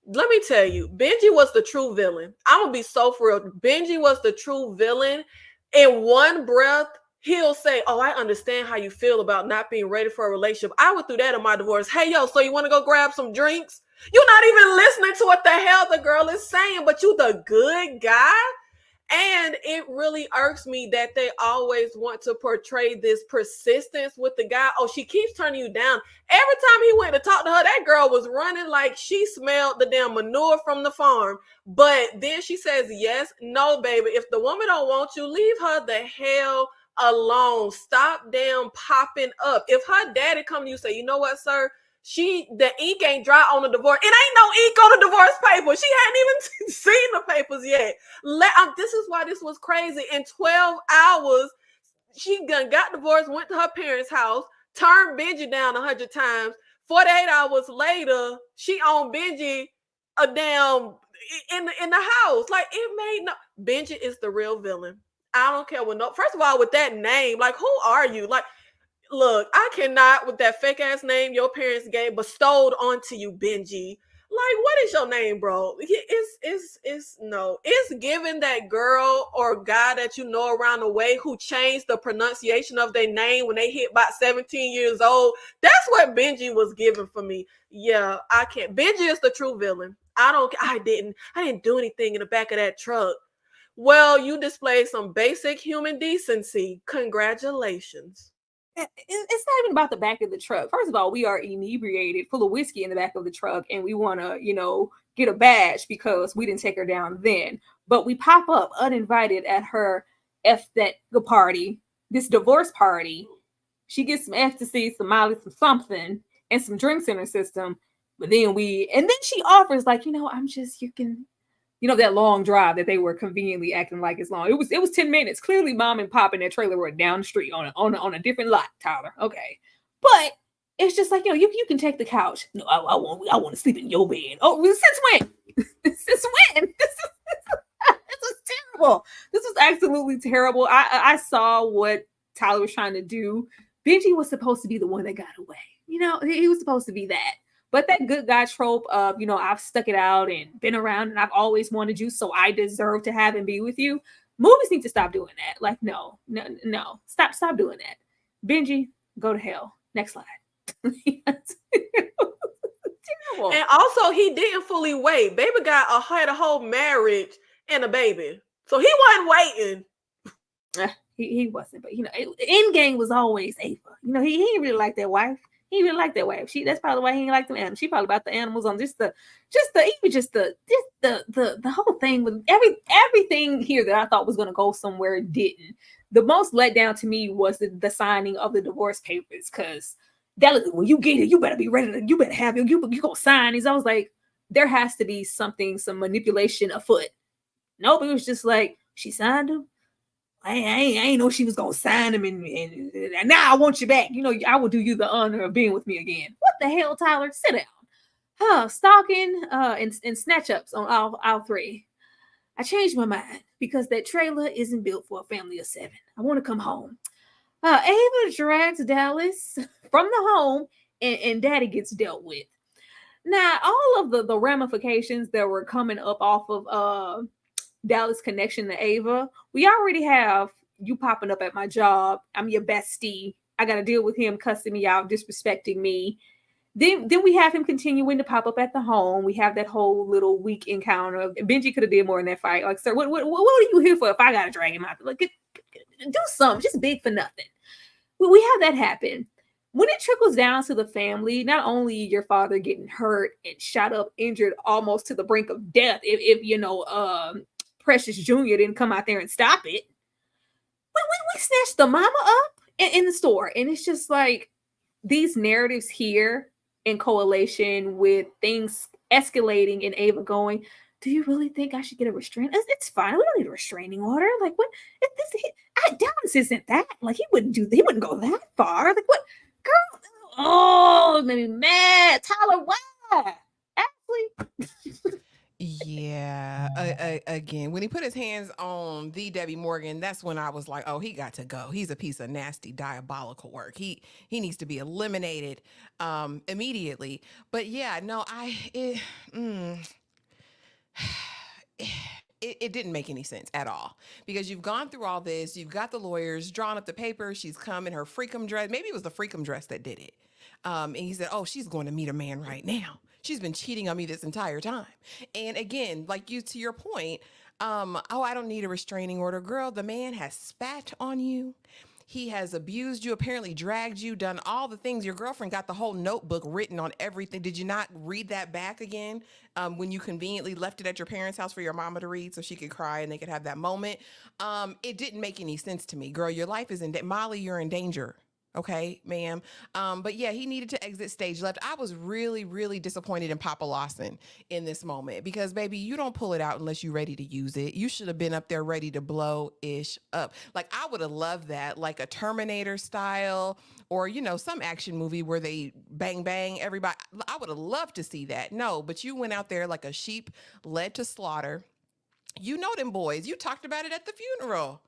Speaker 4: Let me tell you, Benji was the true villain. I'm going to be so for real. Benji was the true villain. In one breath, he'll say, oh, I understand how you feel about not being ready for a relationship. I went through that in my divorce. Hey, yo, so you want to go grab some drinks? You're not even listening to what the hell the girl is saying, but you the good guy? And it really irks me that they always want to portray this persistence with the guy. Oh, she keeps turning you down. Every time he went to talk to her, that girl was running like she smelled the damn manure from the farm. But then she says, yes, no, baby. If the woman don't want you, leave her the hell alone. Stop damn popping up. If her daddy come to you, say, you know what, sir? The ink ain't dry on the divorce. It ain't no ink on the divorce paper. She hadn't even seen the papers yet. This is why this was crazy. In 12 hours, she got divorced, went to her parents' house, turned Benji down 100 times. 48 hours later, she on Benji a damn in the house. Like, it made no. Benji is the real villain. I don't care what. No, first of all, with that name, like, who are you? Like, look, I cannot with that fake ass name your parents bestowed onto you, Benji. Like, what is your name, bro? It's given that girl or guy that you know around the way who changed the pronunciation of their name when they hit about 17 years old. That's what Benji was given for me. Yeah, I can't. Benji is the true villain. I didn't do anything in the back of that truck. Well, you displayed some basic human decency. Congratulations.
Speaker 1: It's not even about the back of the truck. First of all, we are inebriated, full of whiskey in the back of the truck, and we want to, get a badge because we didn't take her down then. But we pop up uninvited at her that party, this divorce party. She gets some ecstasy, some Molly, some something, and some drinks in her system. But then she offers like, you can, that long drive that they were conveniently acting like it's long. It was 10 minutes. Clearly, mom and pop in that trailer were down the street on a different lot, Tyler. Okay. But it's just like, you can take the couch. No, I want to sleep in your bed. Oh, since when? Since when? This was terrible. This was absolutely terrible. I saw what Tyler was trying to do. Benji was supposed to be the one that got away. He was supposed to be that. But that good guy trope of, I've stuck it out and been around and I've always wanted you, so I deserve to have and be with you. Movies need to stop doing that. Like, no. Stop doing that. Benji, go to hell. Next slide. Terrible.
Speaker 4: And also, he didn't fully wait. Baby had a whole marriage and a baby. So he wasn't waiting.
Speaker 1: He wasn't, but Endgame was always Ava. He didn't really like that wife. He really liked that wife. That's probably why he didn't like them animals. She probably about the animals on the whole thing with everything here that I thought was gonna go somewhere didn't. The most let down to me was the signing of the divorce papers, because Dallas, when you get it, you better be ready you better have it. You gonna sign these. I was like, there has to be some manipulation afoot. Nope, it was just like she signed them. I ain't know she was gonna sign him, and now I want you back. I will do you the honor of being with me again. What the hell, Tyler? Sit down. Stalking and snatch ups on all three. I changed my mind because that trailer isn't built for a family of 7. I want to come home. Ava drags Dallas from the home, and Daddy gets dealt with. Now, all of the ramifications that were coming up off of Dallas connection to Ava, we already have you popping up at my job. I'm your bestie. I got to deal with him cussing me out, disrespecting me. Then we have him continuing to pop up at the home. We have that whole little weak encounter. Benji could have did more in that fight. Like, sir, what are you here for if I got to drag him out? Like, do something. Just big for nothing. We have that happen. When it trickles down to the family, not only your father getting hurt and shot up, injured, almost to the brink of death, if Precious Jr. didn't come out there and stop it. We snatched the mama up in the store. And it's just like these narratives here in correlation with things escalating and Ava going, do you really think I should get a restraint? It's fine. We don't need a restraining order. Like, what? Dallas isn't that. Like, he wouldn't go that far. Like, what? Girl, oh, it made me mad. Tyler, why? Ashley.
Speaker 2: Yeah. Again, when he put his hands on the Debbie Morgan, that's when I was like, oh, he got to go. He's a piece of nasty, diabolical work. He needs to be eliminated immediately. But yeah, no, it didn't make any sense at all, because you've gone through all this. You've got the lawyers drawn up the papers. She's come in her freakum dress. Maybe it was the freakum dress that did it. And he said, oh, she's going to meet a man right now. She's been cheating on me this entire time. And again, like to your point, oh, I don't need a restraining order. Girl, the man has spat on you. He has abused you, apparently dragged you, done all the things. Your girlfriend got the whole notebook written on everything. Did you not read that back again when you conveniently left it at your parents' house for your mama to read so she could cry and they could have that moment? It didn't make any sense to me. Girl, your life is in Molly, you're in danger. Okay, ma'am. But yeah, he needed to exit stage left. I was really, really disappointed in Papa Lawson in this moment, because baby, you don't pull it out unless you're ready to use it. You should have been up there ready to blow ish up. Like, I would have loved that, like a Terminator style, or, some action movie where they bang, bang everybody. I would have loved to see that. No, but you went out there like a sheep led to slaughter. You know them boys. You talked about it at the funeral.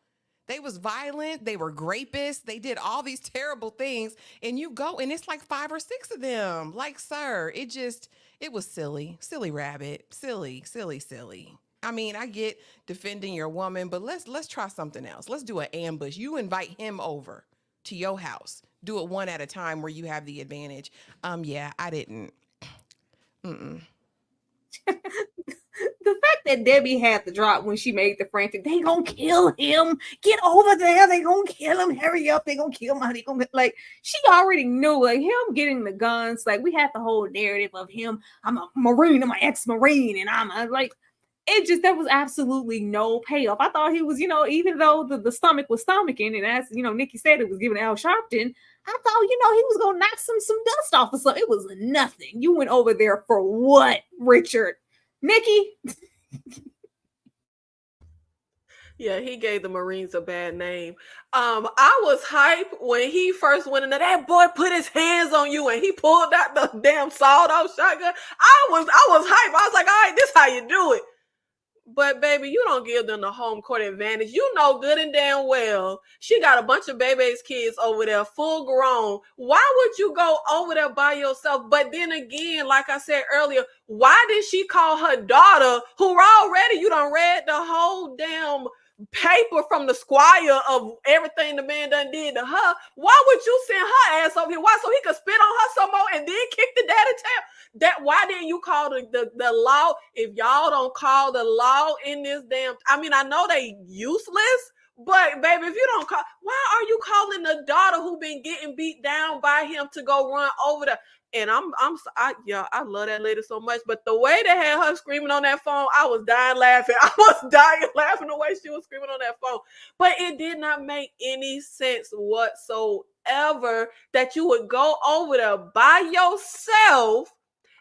Speaker 2: They was violent. They were grapists. They did all these terrible things. And you go, and it's like 5 or 6 of them. Like, sir, it was silly. Silly rabbit. Silly. I mean, I get defending your woman, but let's try something else. Let's do an ambush. You invite him over to your house. Do it one at a time where you have the advantage. Yeah, I didn't.
Speaker 1: The fact that Debbie had the drop when she made the frantic, they gonna kill him. Get over there. They gonna kill him. Hurry up. They gonna kill him. They gonna like she already knew like him getting the guns. Like we had the whole narrative of him. I'm a Marine. I'm an ex-Marine, and like it just there was absolutely no payoff. I thought he was, even though the stomach was stomaching, and as Nikki said, it was giving Al Sharpton. I thought, he was gonna knock some dust off or something. It was nothing. You went over there for what, Richard? Nikki?
Speaker 4: Yeah, he gave the Marines a bad name. I was hyped when he first went in there. That boy put his hands on you and he pulled out the damn sawed-off shotgun. I was hyped. I was like, all right, this how you do it. But baby, you don't give them the home court advantage. You know good and damn well she got a bunch of baby's kids over there, full grown. Why would you go over there by yourself? But then again, like I said earlier, why did she call her daughter, who already you done read the whole damn paper from the squire of everything the man done did to her? Why would you send her ass over here? Why? So he could spit on her some more and then kick the daddy tail? That why didn't you call the law? If y'all don't call the law in this damn, I mean, I know they useless, but baby, if you don't call, why are you calling the daughter who been getting beat down by him to go run over there? And I love that lady so much, but the way they had her screaming on that phone, I was dying laughing. I was dying laughing the way she was screaming on that phone. But it did not make any sense whatsoever that you would go over there by yourself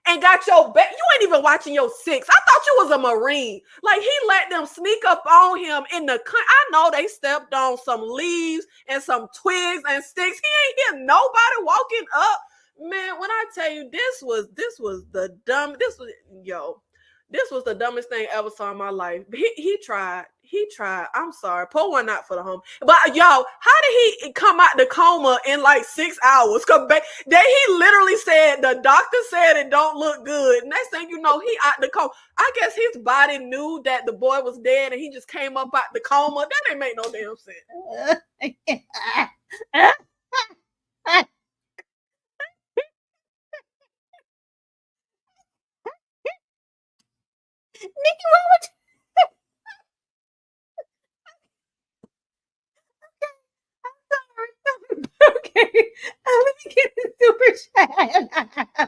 Speaker 4: and got your back. You ain't even watching your six. I thought you was a Marine. Like he let them sneak up on him in the. I know they stepped on some leaves and some twigs and sticks. He ain't hear nobody walking up. Man, when I tell you this was the dumbest thing I ever saw in my life. He tried. I'm sorry. Pour one out for the home. But y'all, how did he come out the coma in like 6 hours? Cause he literally said the doctor said it don't look good. Next thing you know, he out the coma. I guess his body knew that the boy was dead and he just came up out the coma. That ain't make no damn sense.
Speaker 1: Nikki, what would you? Okay, let me get the super chat.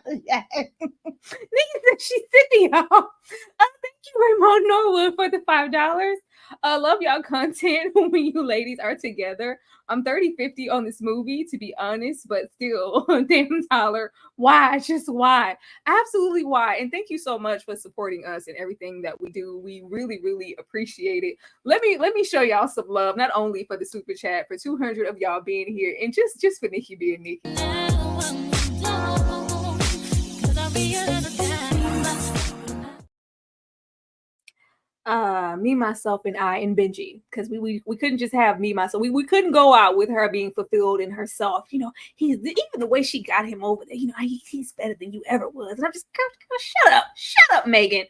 Speaker 1: Nikki said she's sick, y'all. Thank you, Raymond Norwood, for the $5. Love y'all content when you ladies are together. I'm 30-50 on this movie, to be honest, but still, damn Tyler, why? Just why? Absolutely why? And thank you so much for supporting us and everything that we do. We really, really appreciate it. Let me show y'all some love, not only for the super chat, for 200 of y'all being here, and just for Nikki being Nikki. Me, myself, and I, and Benji, because we couldn't just have me, myself. We couldn't go out with her being fulfilled in herself. He's even the way she got him over there. He's better than you ever was. And I'm just shut up, Megan.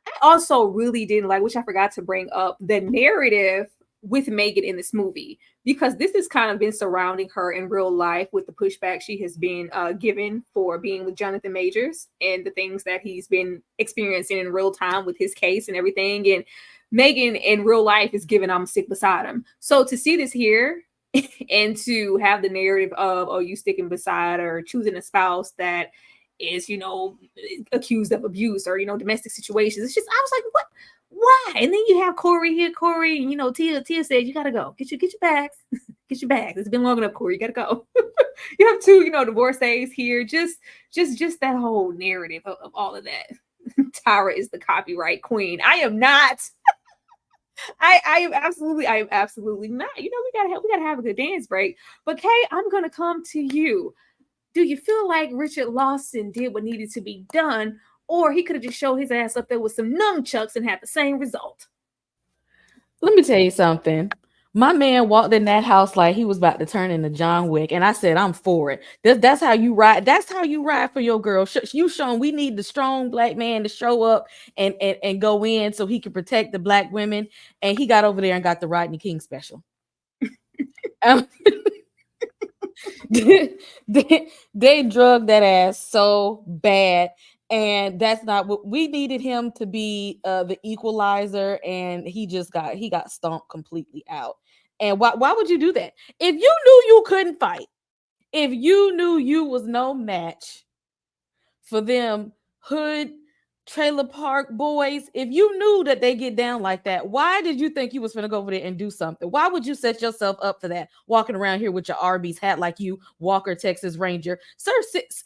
Speaker 1: I also really didn't like, which I forgot to bring up, the narrative with Megan in this movie, because this has kind of been surrounding her in real life with the pushback she has been given for being with Jonathan Majors and the things that he's been experiencing in real time with his case and everything. And Megan in real life is giving I'm sick beside him. So to see this here and to have the narrative of, oh, you sticking beside or choosing a spouse that is, accused of abuse or, domestic situations. It's just, I was like, what? Why? And then you have Corey here, and Tia said, you gotta go. Get your bags. Get your bags. It's been long enough, Corey. You gotta go. You have two, divorcees here. Just that whole narrative of all of that. Tyra is the copyright queen. I am not. I am absolutely not. We gotta have a good dance break. But Kay, I'm gonna come to you. Do you feel like Richard Lawson did what needed to be done? Or he could have just showed his ass up there with some nunchucks and had the same result?
Speaker 3: Let me tell you something. My man walked in that house like he was about to turn into John Wick, and I said, I'm for it. That's how you ride. That's how you ride for your girl. You shown we need the strong black man to show up and go in so he can protect the black women. And he got over there and got the Rodney King special. They drugged that ass so bad. And that's not what we needed him to be, the equalizer, and he got stomped completely out. And why would you do that? If you knew you couldn't fight, if you knew you was no match for them hood trailer park boys, if you knew that they get down like that, why did you think you was gonna go over there and do something? Why would you set yourself up for that, walking around here with your Arby's hat like you Walker Texas Ranger? Sir,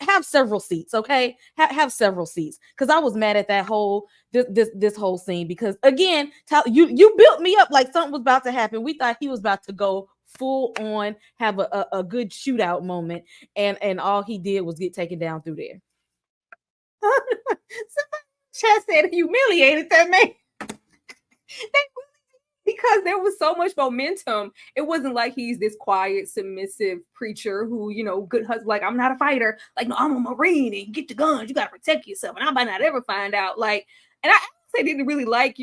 Speaker 3: have several seats, okay? Have several seats, because I was mad at that whole this whole scene, because again, you built me up like something was about to happen. We thought he was about to go full on, have a good shootout moment, and all he did was get taken down through there.
Speaker 1: Somebody just said humiliated that man. Because there was so much momentum. It wasn't like he's this quiet, submissive preacher who, good husband. Like, I'm not a fighter. Like, no, I'm a Marine, and you get the guns. You got to protect yourself. And I might not ever find out. Like, and I didn't really like,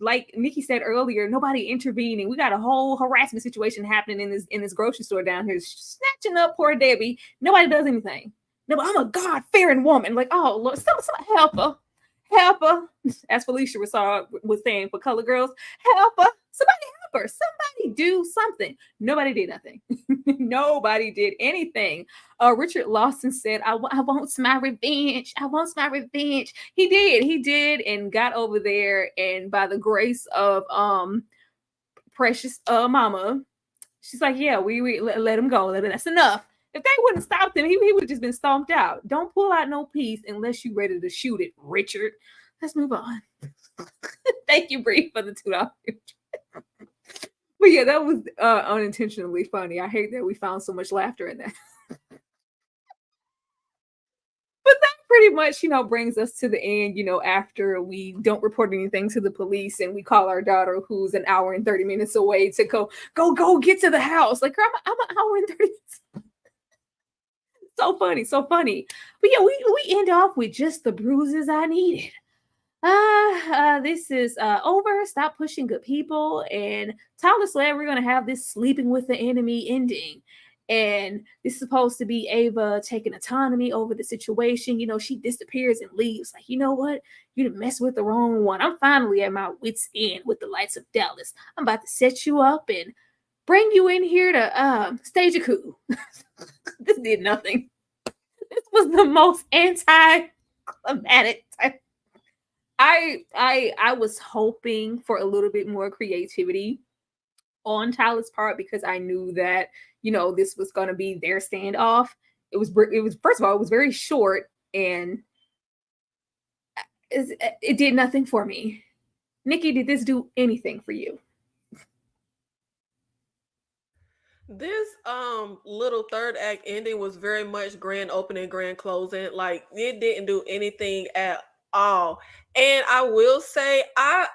Speaker 1: like Nikki said earlier, nobody intervening. We got a whole harassment situation happening in this grocery store down here, snatching up poor Debbie. Nobody does anything. No, but I'm a God-fearing woman. Like, oh, Lord, somebody help her. Help her. As Felicia was saying for Color Girls, help her. Somebody help her. Somebody do something. Nobody did nothing. Nobody did anything. Richard Lawson said, I want my revenge. I want my revenge. He did, and got over there, and by the grace of precious mama, she's like, yeah, we let him go. That's enough. If they wouldn't stopped him, he would have just been stomped out. Don't pull out no piece unless you're ready to shoot it, Richard. Let's move on. Thank you, Bree, for the $2. But yeah, that was unintentionally funny. I hate that we found so much laughter in that. But that pretty much, brings us to the end, after we don't report anything to the police and we call our daughter, who's an hour and 30 minutes away, to go get to the house. Like, girl, I'm an hour and 30 minutes. So funny. But yeah, we end off with just the bruises I needed. This is over. Stop pushing good people. And Tyler said we're gonna have this sleeping with the enemy ending. And this is supposed to be Ava taking autonomy over the situation. She disappears and leaves. Like, you know what? You didn't mess with the wrong one. I'm finally at my wit's end with the lights of Dallas. I'm about to set you up and bring you in here to stage a coup. This did nothing. This was the most anti-climatic type. I was hoping for a little bit more creativity on Tyler's part, because I knew that this was going to be their standoff. It was first of all, it was very short, and it did nothing for me. Nikki, did this do anything for you?
Speaker 4: This little third act ending was very much grand opening, grand closing. Like, it didn't do anything at all. And I will say, I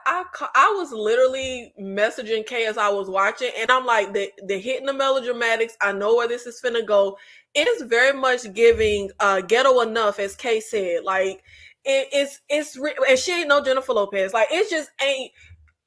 Speaker 4: was literally messaging Kay as I was watching, and I'm like, the hitting the melodramatics. I know where this is finna go. It is very much giving ghetto enough, as Kay said. Like, it's and she ain't no Jennifer Lopez. Like, it just ain't.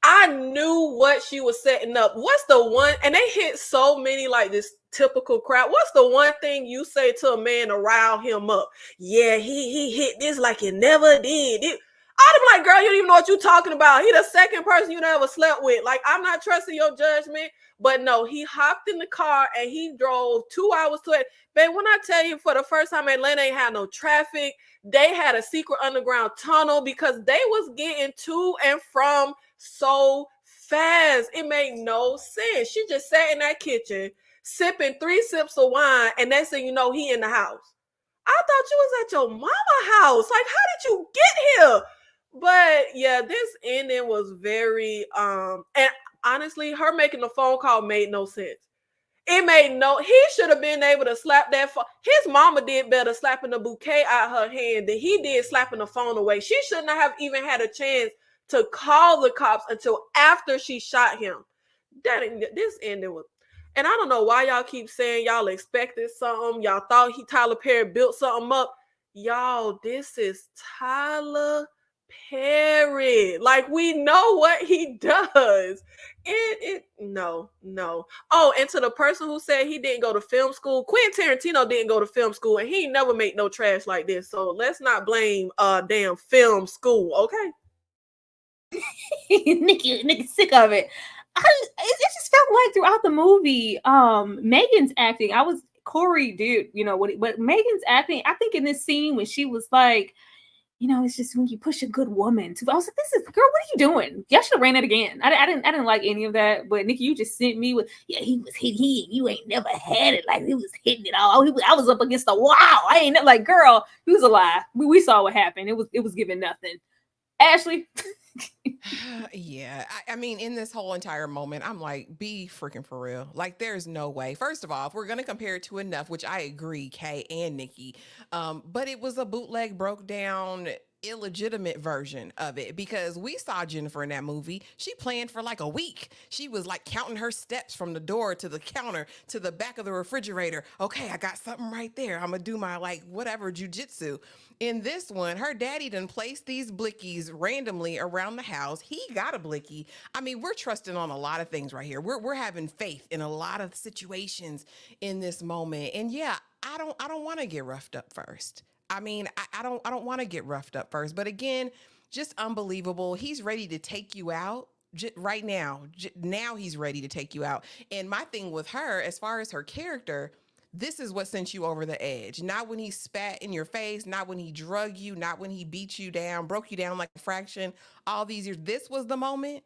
Speaker 4: I knew what she was setting up. What's the one? And they hit so many, like, this typical crap. What's the one thing you say to a man to rile him up? Yeah, he hit this like he never did. I'd be like, girl, you don't even know what you're talking about. He the second person you never slept with. Like, I'm not trusting your judgment. But no, he hopped in the car and he drove 2 hours to it. Babe, when I tell you, for the first time, Atlanta ain't had no traffic. They had a secret underground tunnel because they was getting to and from so fast. It made no sense. She just sat in that kitchen sipping 3 sips of wine, and next thing you know, he in the house. I thought you was at your mama house. Like, how did you get here? But yeah, this ending was very and honestly, her making the phone call made no sense. He should have been able to slap that phone. His mama did better slapping the bouquet out her hand than he did slapping the phone away. She shouldn't have even had a chance to call the cops until after she shot him. This ended with, and I don't know why y'all keep saying y'all expected something. Y'all thought Tyler Perry built something up. Y'all, this is Tyler Period. Like, we know what he does. No. Oh, and to the person who said he didn't go to film school, Quentin Tarantino didn't go to film school, and he never made no trash like this. So let's not blame damn film school, okay?
Speaker 1: Nikki, sick of it. It just felt like throughout the movie, Megan's acting. Corey did, but Megan's acting. I think in this scene when she was like, it's just when you push a good woman to. I was like, this is, girl, what are you doing? Y'all should have ran it again. I didn't like any of that. But Nikki, you just sent me with, yeah, he was hitting. You ain't never had it like he was hitting it all. I was up against the wall. I ain't like, girl, it was a lie. We saw what happened. It was giving nothing. Ashley.
Speaker 2: Yeah, I mean, in this whole entire moment, I'm like, be freaking for real. Like, there's no way. First of all, if we're gonna compare it to Enough, which I agree, Kay and Nikki, but it was a bootleg, broke down, illegitimate version of it, because we saw Jennifer in that movie. She planned for like a week. She was like counting her steps from the door to the counter to the back of the refrigerator. Okay, I got something right there. I'm gonna do my like whatever jujitsu. In this one, her daddy done placed these blickies randomly around the house. He got a blicky. I mean, we're trusting on a lot of things right here. We're having faith in a lot of situations in this moment. And yeah, I don't want to get roughed up first. I mean, I don't want to get roughed up first. But again, just unbelievable. He's ready to take you out. Right now. Now he's ready to take you out. And my thing with her, as far as her character, this is what sent you over the edge. Not when he spat in your face, not when he drug you, not when he beat you down, broke you down like a fraction, all these years. This was the moment.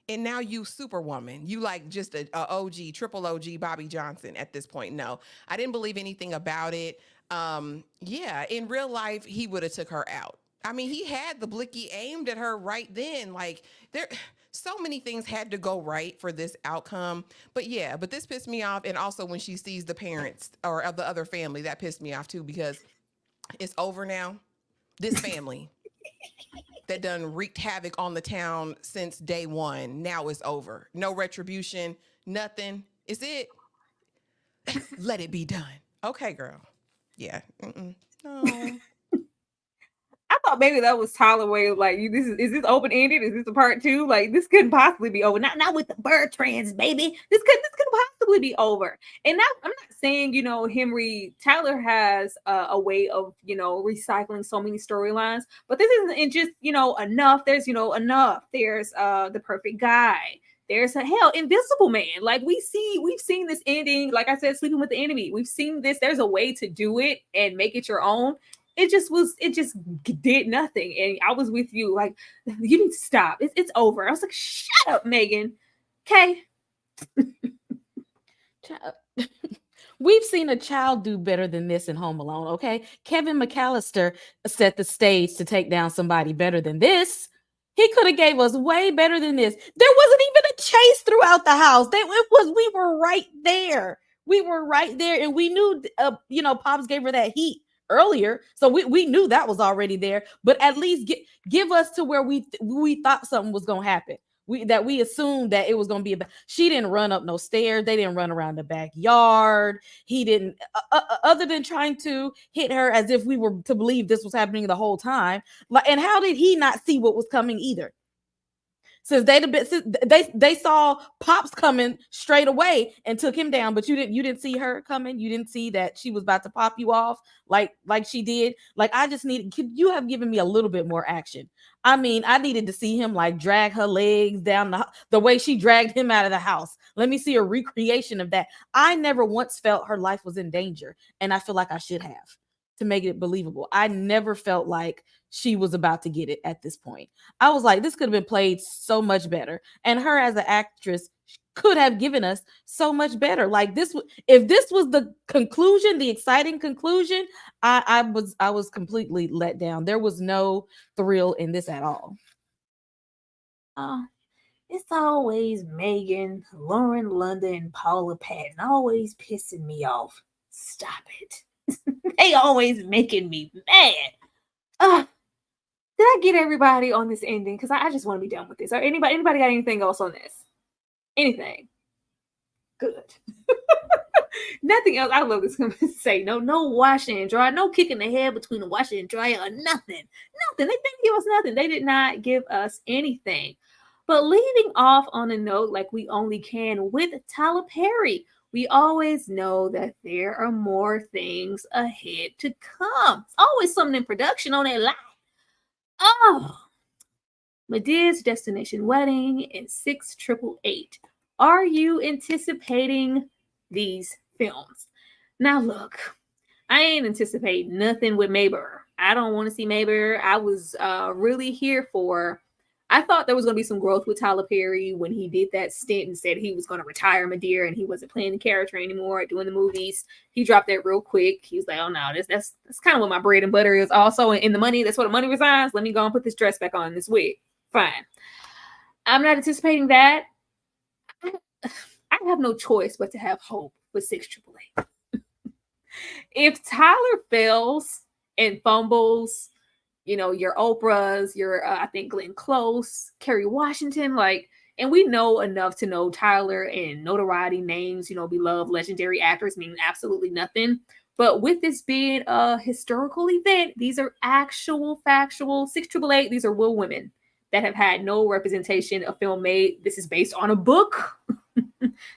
Speaker 2: And now you superwoman. You like just a OG, triple OG Bobby Johnson at this point. No, I didn't believe anything about it. Yeah, in real life, he would have took her out. I mean, he had the blicky aimed at her right then. Like, there, so many things had to go right for this outcome. But yeah, but this pissed me off. And also when she sees the parents or of the other family, that pissed me off too, because it's over now. This family that done wreaked havoc on the town since day one, now it's over. No retribution, nothing. Is it? Let it be done. Okay, girl. Yeah. No.
Speaker 1: I thought maybe that was Tyler way of like, is this open ended? Is this a part two? Like, this couldn't possibly be over. Not with the Bertrands, baby. This could possibly be over. And now I'm not saying, Henry Tyler has a way of, recycling so many storylines, but this isn't just, enough. There's, enough. There's the perfect guy. There's Invisible Man. Like, we've seen this ending. Like I said, Sleeping with the Enemy. We've seen this. There's a way to do it and make it your own. It just did nothing. And I was with you. Like, you need to stop. It's over. I was like, shut up, Megan. Okay.
Speaker 3: We've seen a child do better than this in Home Alone, okay? Kevin McAllister set the stage to take down somebody better than this. He could have gave us way better than this. There wasn't even a chase throughout the house. We were right there. We were right there. And we knew, Pops gave her that heat earlier. So we knew that was already there. But at least give us to where we thought something was going to happen. We assumed that it was going to be she didn't run up no stairs. They didn't run around the backyard. He didn't, other than trying to hit her as if we were to believe this was happening the whole time. And how did he not see what was coming either? Since they saw Pops coming straight away and took him down, but you didn't see her coming. You didn't see that she was about to pop you off like she did. Like, I just could you have given me a little bit more action? I mean, I needed to see him like drag her legs down the way she dragged him out of the house. Let me see a recreation of that. I never once felt her life was in danger, and I feel like I should have, to make it believable. I never felt like she was about to get it at this point. I was like, this could have been played so much better. And her as an actress could have given us so much better. Like, this, if this was the conclusion, the exciting conclusion, I was completely let down. There was no thrill in this at all.
Speaker 1: It's always Megan, Lauren London, and Paula Patton always pissing me off. Stop it. They always making me mad. Did I get everybody on this ending? Because I just want to be done with this. Or anybody got anything else on this? Anything? Good. nothing else. I love this say no washing and dry, no kicking the head between the washer and dryer or nothing. Nothing. They didn't give us nothing. They did not give us anything. But leaving off on a note like we only can with Tyler Perry, we always know that there are more things ahead to come. It's always something in production on that line. Oh, Medea's Destination Wedding and 6888. Are you anticipating these films? Now, look, I ain't anticipating nothing with Mayberg. I don't want to see Mayberg. I was really here for. I thought there was going to be some growth with Tyler Perry when he did that stint and said he was going to retire Medea and he wasn't playing the character anymore, doing the movies. He dropped that real quick. He was like, "Oh no, that's kind of what my bread and butter is." Also, in the money, that's what the money resides. Let me go and put this dress back on, this wig. Fine. I'm not anticipating that. I have no choice but to have hope with 6888. If Tyler fails and fumbles, your Oprahs, your I think Glenn Close, Kerry Washington, and we know enough to know Tyler and notoriety names, beloved legendary actors mean absolutely nothing. But with this being a historical event, these are actual factual 6888. These are real women that have had no representation of film made. This is based on a book.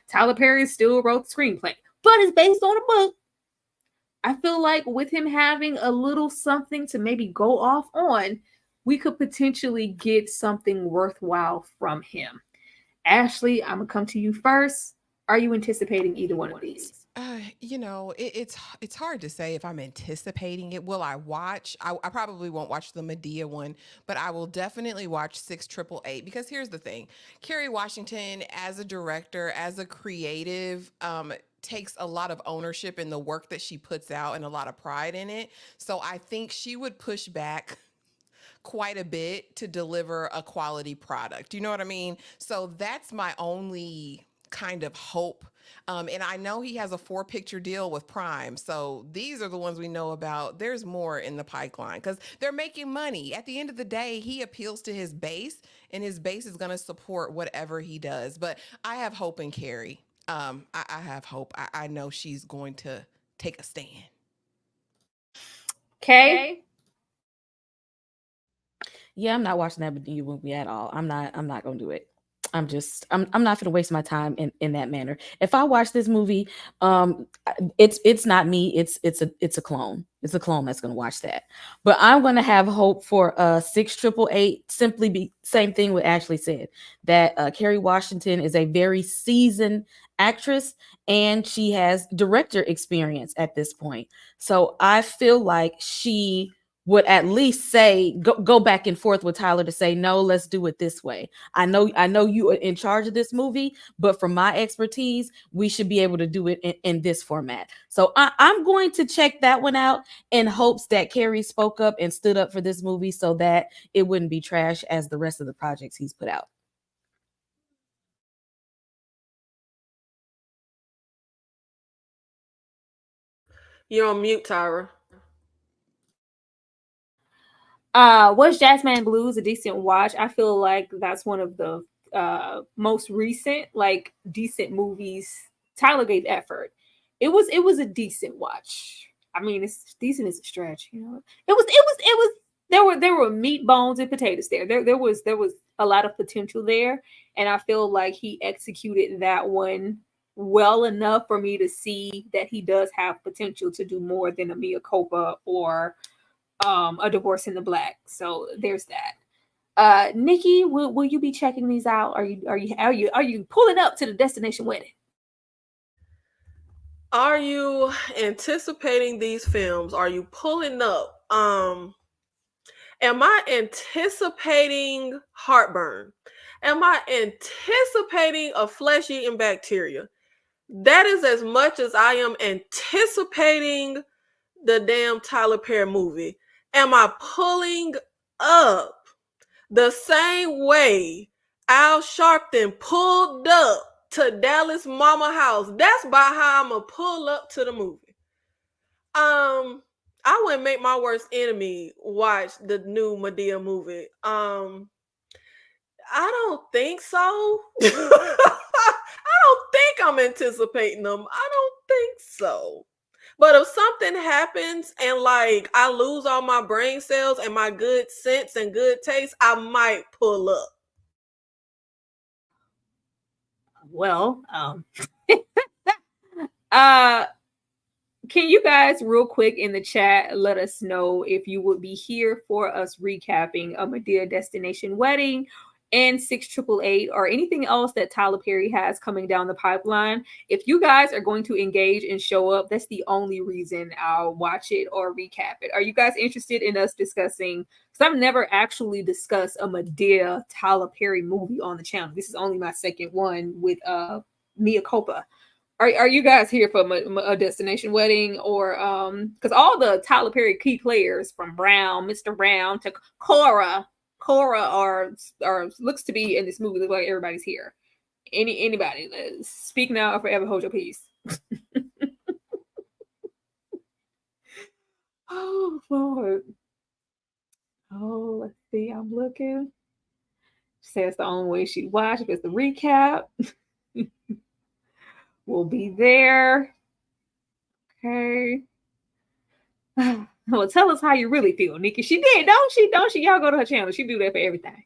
Speaker 1: Tyler Perry still wrote the screenplay, but it's based on a book. I feel like with him having a little something to maybe go off on, we could potentially get something worthwhile from him. Ashley, I'm going to come to you first. Are you anticipating either one of these?
Speaker 2: It's hard to say if I'm anticipating it. Will I watch? I probably won't watch the Medea one, but I will definitely watch 6888 because here's the thing. Kerry Washington, as a director, as a creative, takes a lot of ownership in the work that she puts out and a lot of pride in it. So I think she would push back quite a bit to deliver a quality product. You know what I mean? So that's my only kind of hope. And I know he has a 4-picture deal with Prime. So these are the ones we know about. There's more in the pipeline because they're making money. At the end of the day, he appeals to his base and his base is going to support whatever he does. But I have hope in Carrie. I have hope. I know she's going to take a stand.
Speaker 1: Okay.
Speaker 3: Yeah, I'm not watching that Medea movie at all. I'm not gonna do it. I'm not gonna waste my time in that manner. If I watch this movie, it's not me. It's a clone. It's a clone that's gonna watch that. But I'm gonna have hope for 6888. Simply be same thing what Ashley said, that Kerry Washington is a very seasoned actress and she has director experience at this point. So I feel like she would at least say go back and forth with Tyler to say no, let's do it this way. I know you are in charge of this movie, but from my expertise, we should be able to do it in this format. So I'm going to check that one out in hopes that Kerry spoke up and stood up for this movie so that it wouldn't be trash as the rest of the projects he's put out.
Speaker 4: You're on mute, Tyra.
Speaker 1: Was Jasmine Blues a decent watch? I feel like that's one of the most recent, decent movies. Tyler gave effort. It was a decent watch. I mean, it's decent as a stretch, It was. There were meat, bones, and potatoes there. There was a lot of potential there, and I feel like he executed that one well enough for me to see that he does have potential to do more than a Mea Culpa or A Divorce in the Black. So there's that. Nikki, will you be checking these out? Are you pulling up to the destination wedding?
Speaker 4: Are you anticipating these films? Are you pulling up? Am I anticipating heartburn? Am I anticipating a flesh-eating bacteria? That is as much as I am anticipating the damn Tyler Perry movie. Am I pulling up the same way Al Sharpton pulled up to Dallas Mama House? That's by how I'm gonna pull up to the movie. I wouldn't make my worst enemy watch the new Medea movie. I don't think so. I don't think I'm anticipating them. I don't think So, but if something happens and like I lose all my brain cells and my good sense and good taste, I might pull up.
Speaker 1: Well, uh, can you guys real quick in the chat let us know if you would be here for us recapping a Medea Destination Wedding and 6888 or anything else that Tyler Perry has coming down the pipeline? If you guys are going to engage and show up, that's the only reason I'll watch it or recap it. Are you guys interested in us discussing? Because I've never actually discussed a Medea Tyler Perry movie on the channel. This is only my second one with Mia Copa. Are you guys here for a destination wedding or because all the Tyler Perry key players from Brown, Mr. Brown to Cora are looks to be in this movie. Look like everybody's here. Anybody? Speak now or forever hold your peace. Oh Lord. Oh, let's see. I'm looking. Says the only way she'd watch if it's the recap. We'll be there. Okay. Well, tell us how you really feel, Nikki. She did, don't she? Don't she? Y'all go to her channel. She do that for everything.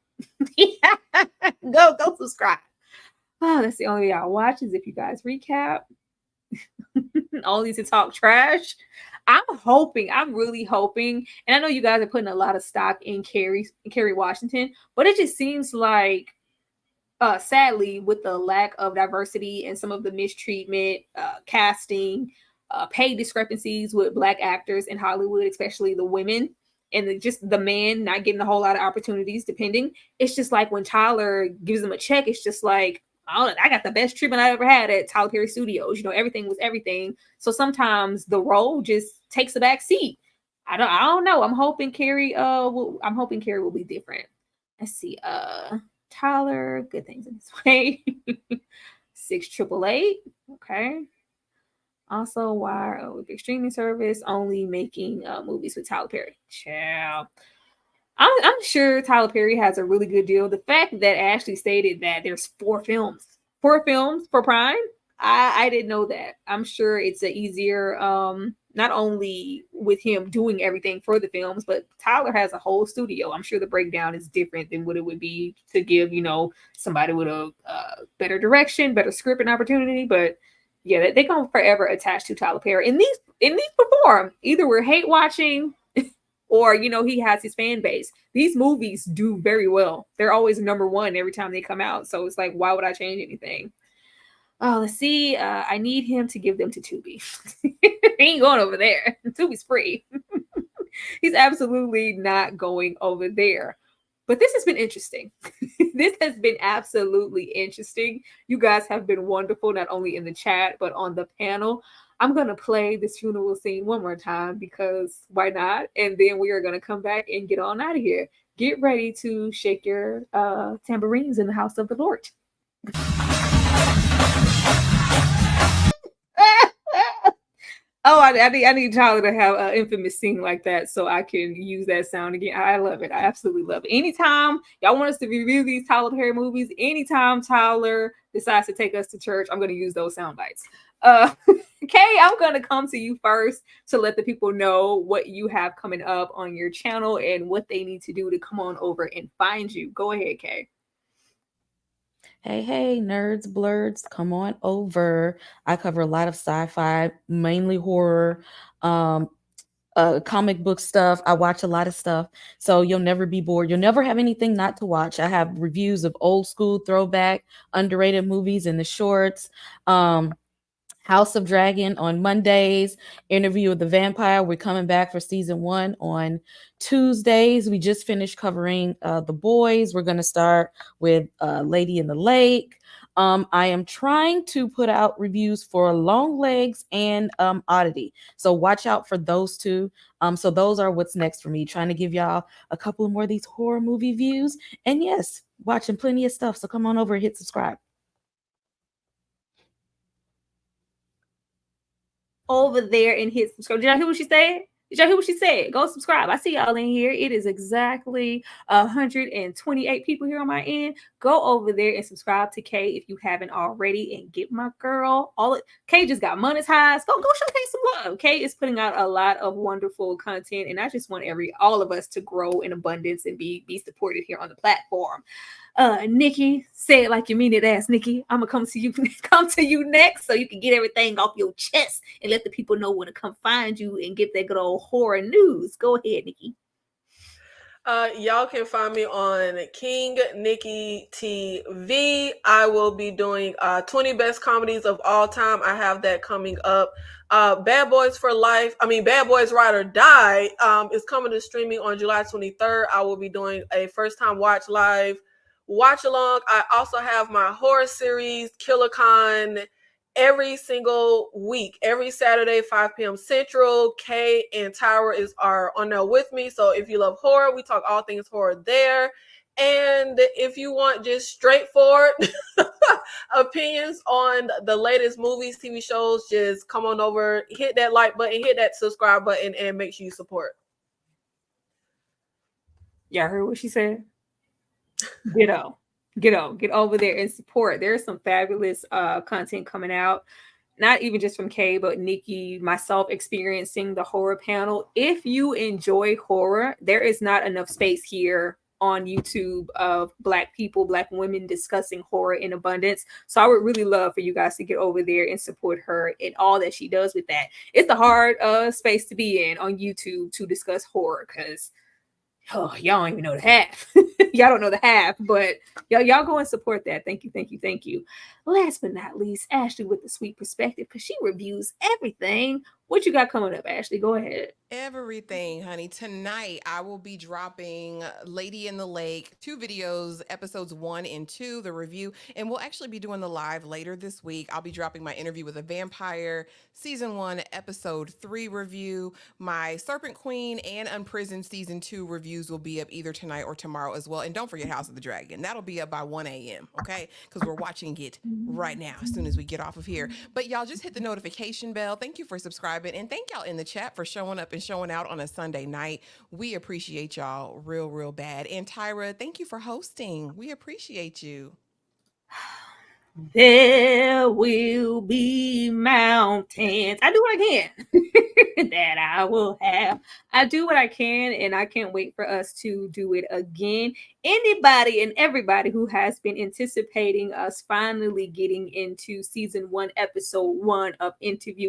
Speaker 1: Go subscribe. Oh, that's the only way y'all watch is if you guys recap. Only to talk trash. I'm really hoping, and I know you guys are putting a lot of stock in Kerry Washington, but it just seems like sadly, with the lack of diversity and some of the mistreatment, casting, pay discrepancies with Black actors in Hollywood, especially the women, and just the men not getting a whole lot of opportunities, depending. It's just like when Tyler gives them a check, it's just like, I got the best treatment I ever had at Tyler Perry Studios. You know, everything was everything. So sometimes the role just takes a back seat. I don't know. I'm hoping Kerry will be different. Let's see. Tyler, good things in this way. 6888. Okay. Also, why with the streaming service only making movies with Tyler Perry? Ciao. I'm sure Tyler Perry has a really good deal. The fact that Ashley stated that there's 4 films for Prime, I didn't know that. I'm sure it's an easier not only with him doing everything for the films, but Tyler has a whole studio. I'm sure the breakdown is different than what it would be to give, somebody with a better direction, better script and opportunity. But yeah, they gonna forever attach to Tyler Perry. And these perform. Either we're hate watching or he has his fan base. These movies do very well. They're always number one every time they come out. So it's like, why would I change anything? Oh, let's see. I need him to give them to Tubi. He ain't going over there. Tubi's free. He's absolutely not going over there. But this has been interesting. This has been absolutely interesting. You guys have been wonderful, not only in the chat, but on the panel. I'm going to play this funeral scene one more time because why not? And then we are going to come back and get on out of here. Get ready to shake your tambourines in the house of the Lord. Oh, I need Tyler to have an infamous scene like that so I can use that sound again. I love it. I absolutely love it. Anytime y'all want us to review these Tyler Perry movies, anytime Tyler decides to take us to church, I'm going to use those sound bites. Kay, I'm going to come to you first to let the people know what you have coming up on your channel and what they need to do to come on over and find you. Go ahead, Kay.
Speaker 3: Hey, nerds, blurds, come on over. I cover a lot of sci-fi, mainly horror, comic book stuff. I watch a lot of stuff, so you'll never be bored. You'll never have anything not to watch. I have reviews of old school, throwback, underrated movies in the shorts. House of Dragon on Mondays, Interview with the Vampire. We're coming back for season 1 on Tuesdays. We just finished covering The Boys. We're going to start with Lady in the Lake. I am trying to put out reviews for Long Legs and Oddity. So watch out for those two. So those are what's next for me. Trying to give y'all a couple more of these horror movie views. And yes, watching plenty of stuff. So come on over and hit subscribe.
Speaker 1: Over there and hit subscribe. Did y'all hear what she said? Did y'all hear what she said? Go subscribe. I see y'all in here. It is exactly 128 people here on my end. Go over there and subscribe to Kay if you haven't already, and get my girl. Kay just got monetized. Go show Kay some love. Kay is putting out a lot of wonderful content, and I just want all of us to grow in abundance and be supported here on the platform. Nikki, say it like you mean it, ass Nikki. I'm gonna come to you next, so you can get everything off your chest and let the people know where to come find you and get that good old horror news. Go ahead, Nikki.
Speaker 4: Y'all can find me on King Nikki TV. I will be doing 20 best comedies of all time. I have that coming up. Bad Boys for Life. Bad Boys Ride or Die is coming to streaming on July 23rd. I will be doing a first time watch along. I also have my horror series, KillerCon, every single week, every Saturday, 5 p.m. Central. Kay and Tyra are on there with me. So if you love horror, we talk all things horror there. And if you want just straightforward opinions on the latest movies, TV shows, just come on over, hit that like button, hit that subscribe button, and make sure you support.
Speaker 1: Y'all heard what she said? Get over there and support. There's some fabulous content coming out, not even just from Kay, but Nikki, myself, experiencing the horror panel. If you enjoy horror, there is not enough space here on YouTube of Black people, Black women discussing horror in abundance. So I would really love for you guys to get over there and support her in all that she does with that. It's a hard space to be in on YouTube to discuss horror, because y'all don't even know the half. Y'all don't know the half, but y'all go and support that. Thank you. Last but not least, Ashley with the sweet perspective, because she reviews everything. What you got coming up, Ashley? Go ahead.
Speaker 2: Everything, honey. Tonight, I will be dropping Lady in the Lake, 2 videos, episodes 1 and 2, the review. And we'll actually be doing the live later this week. I'll be dropping my interview with a vampire, season 1, episode 3 review. My Serpent Queen and Unprisoned season 2 reviews will be up either tonight or tomorrow as well. And don't forget House of the Dragon. That'll be up by 1 a.m., okay? Because we're watching it right now as soon as we get off of here. But y'all just hit the notification bell. Thank you for subscribing. And thank y'all in the chat for showing up and showing out on a Sunday night. We appreciate y'all real bad. And Tyra, thank you for hosting. We appreciate you.
Speaker 1: There will be mountains. I do what I can. That I will have. I do what I can, and I can't wait for us to do it again. Anybody and everybody who has been anticipating us finally getting into season 1, episode 1 of Interview with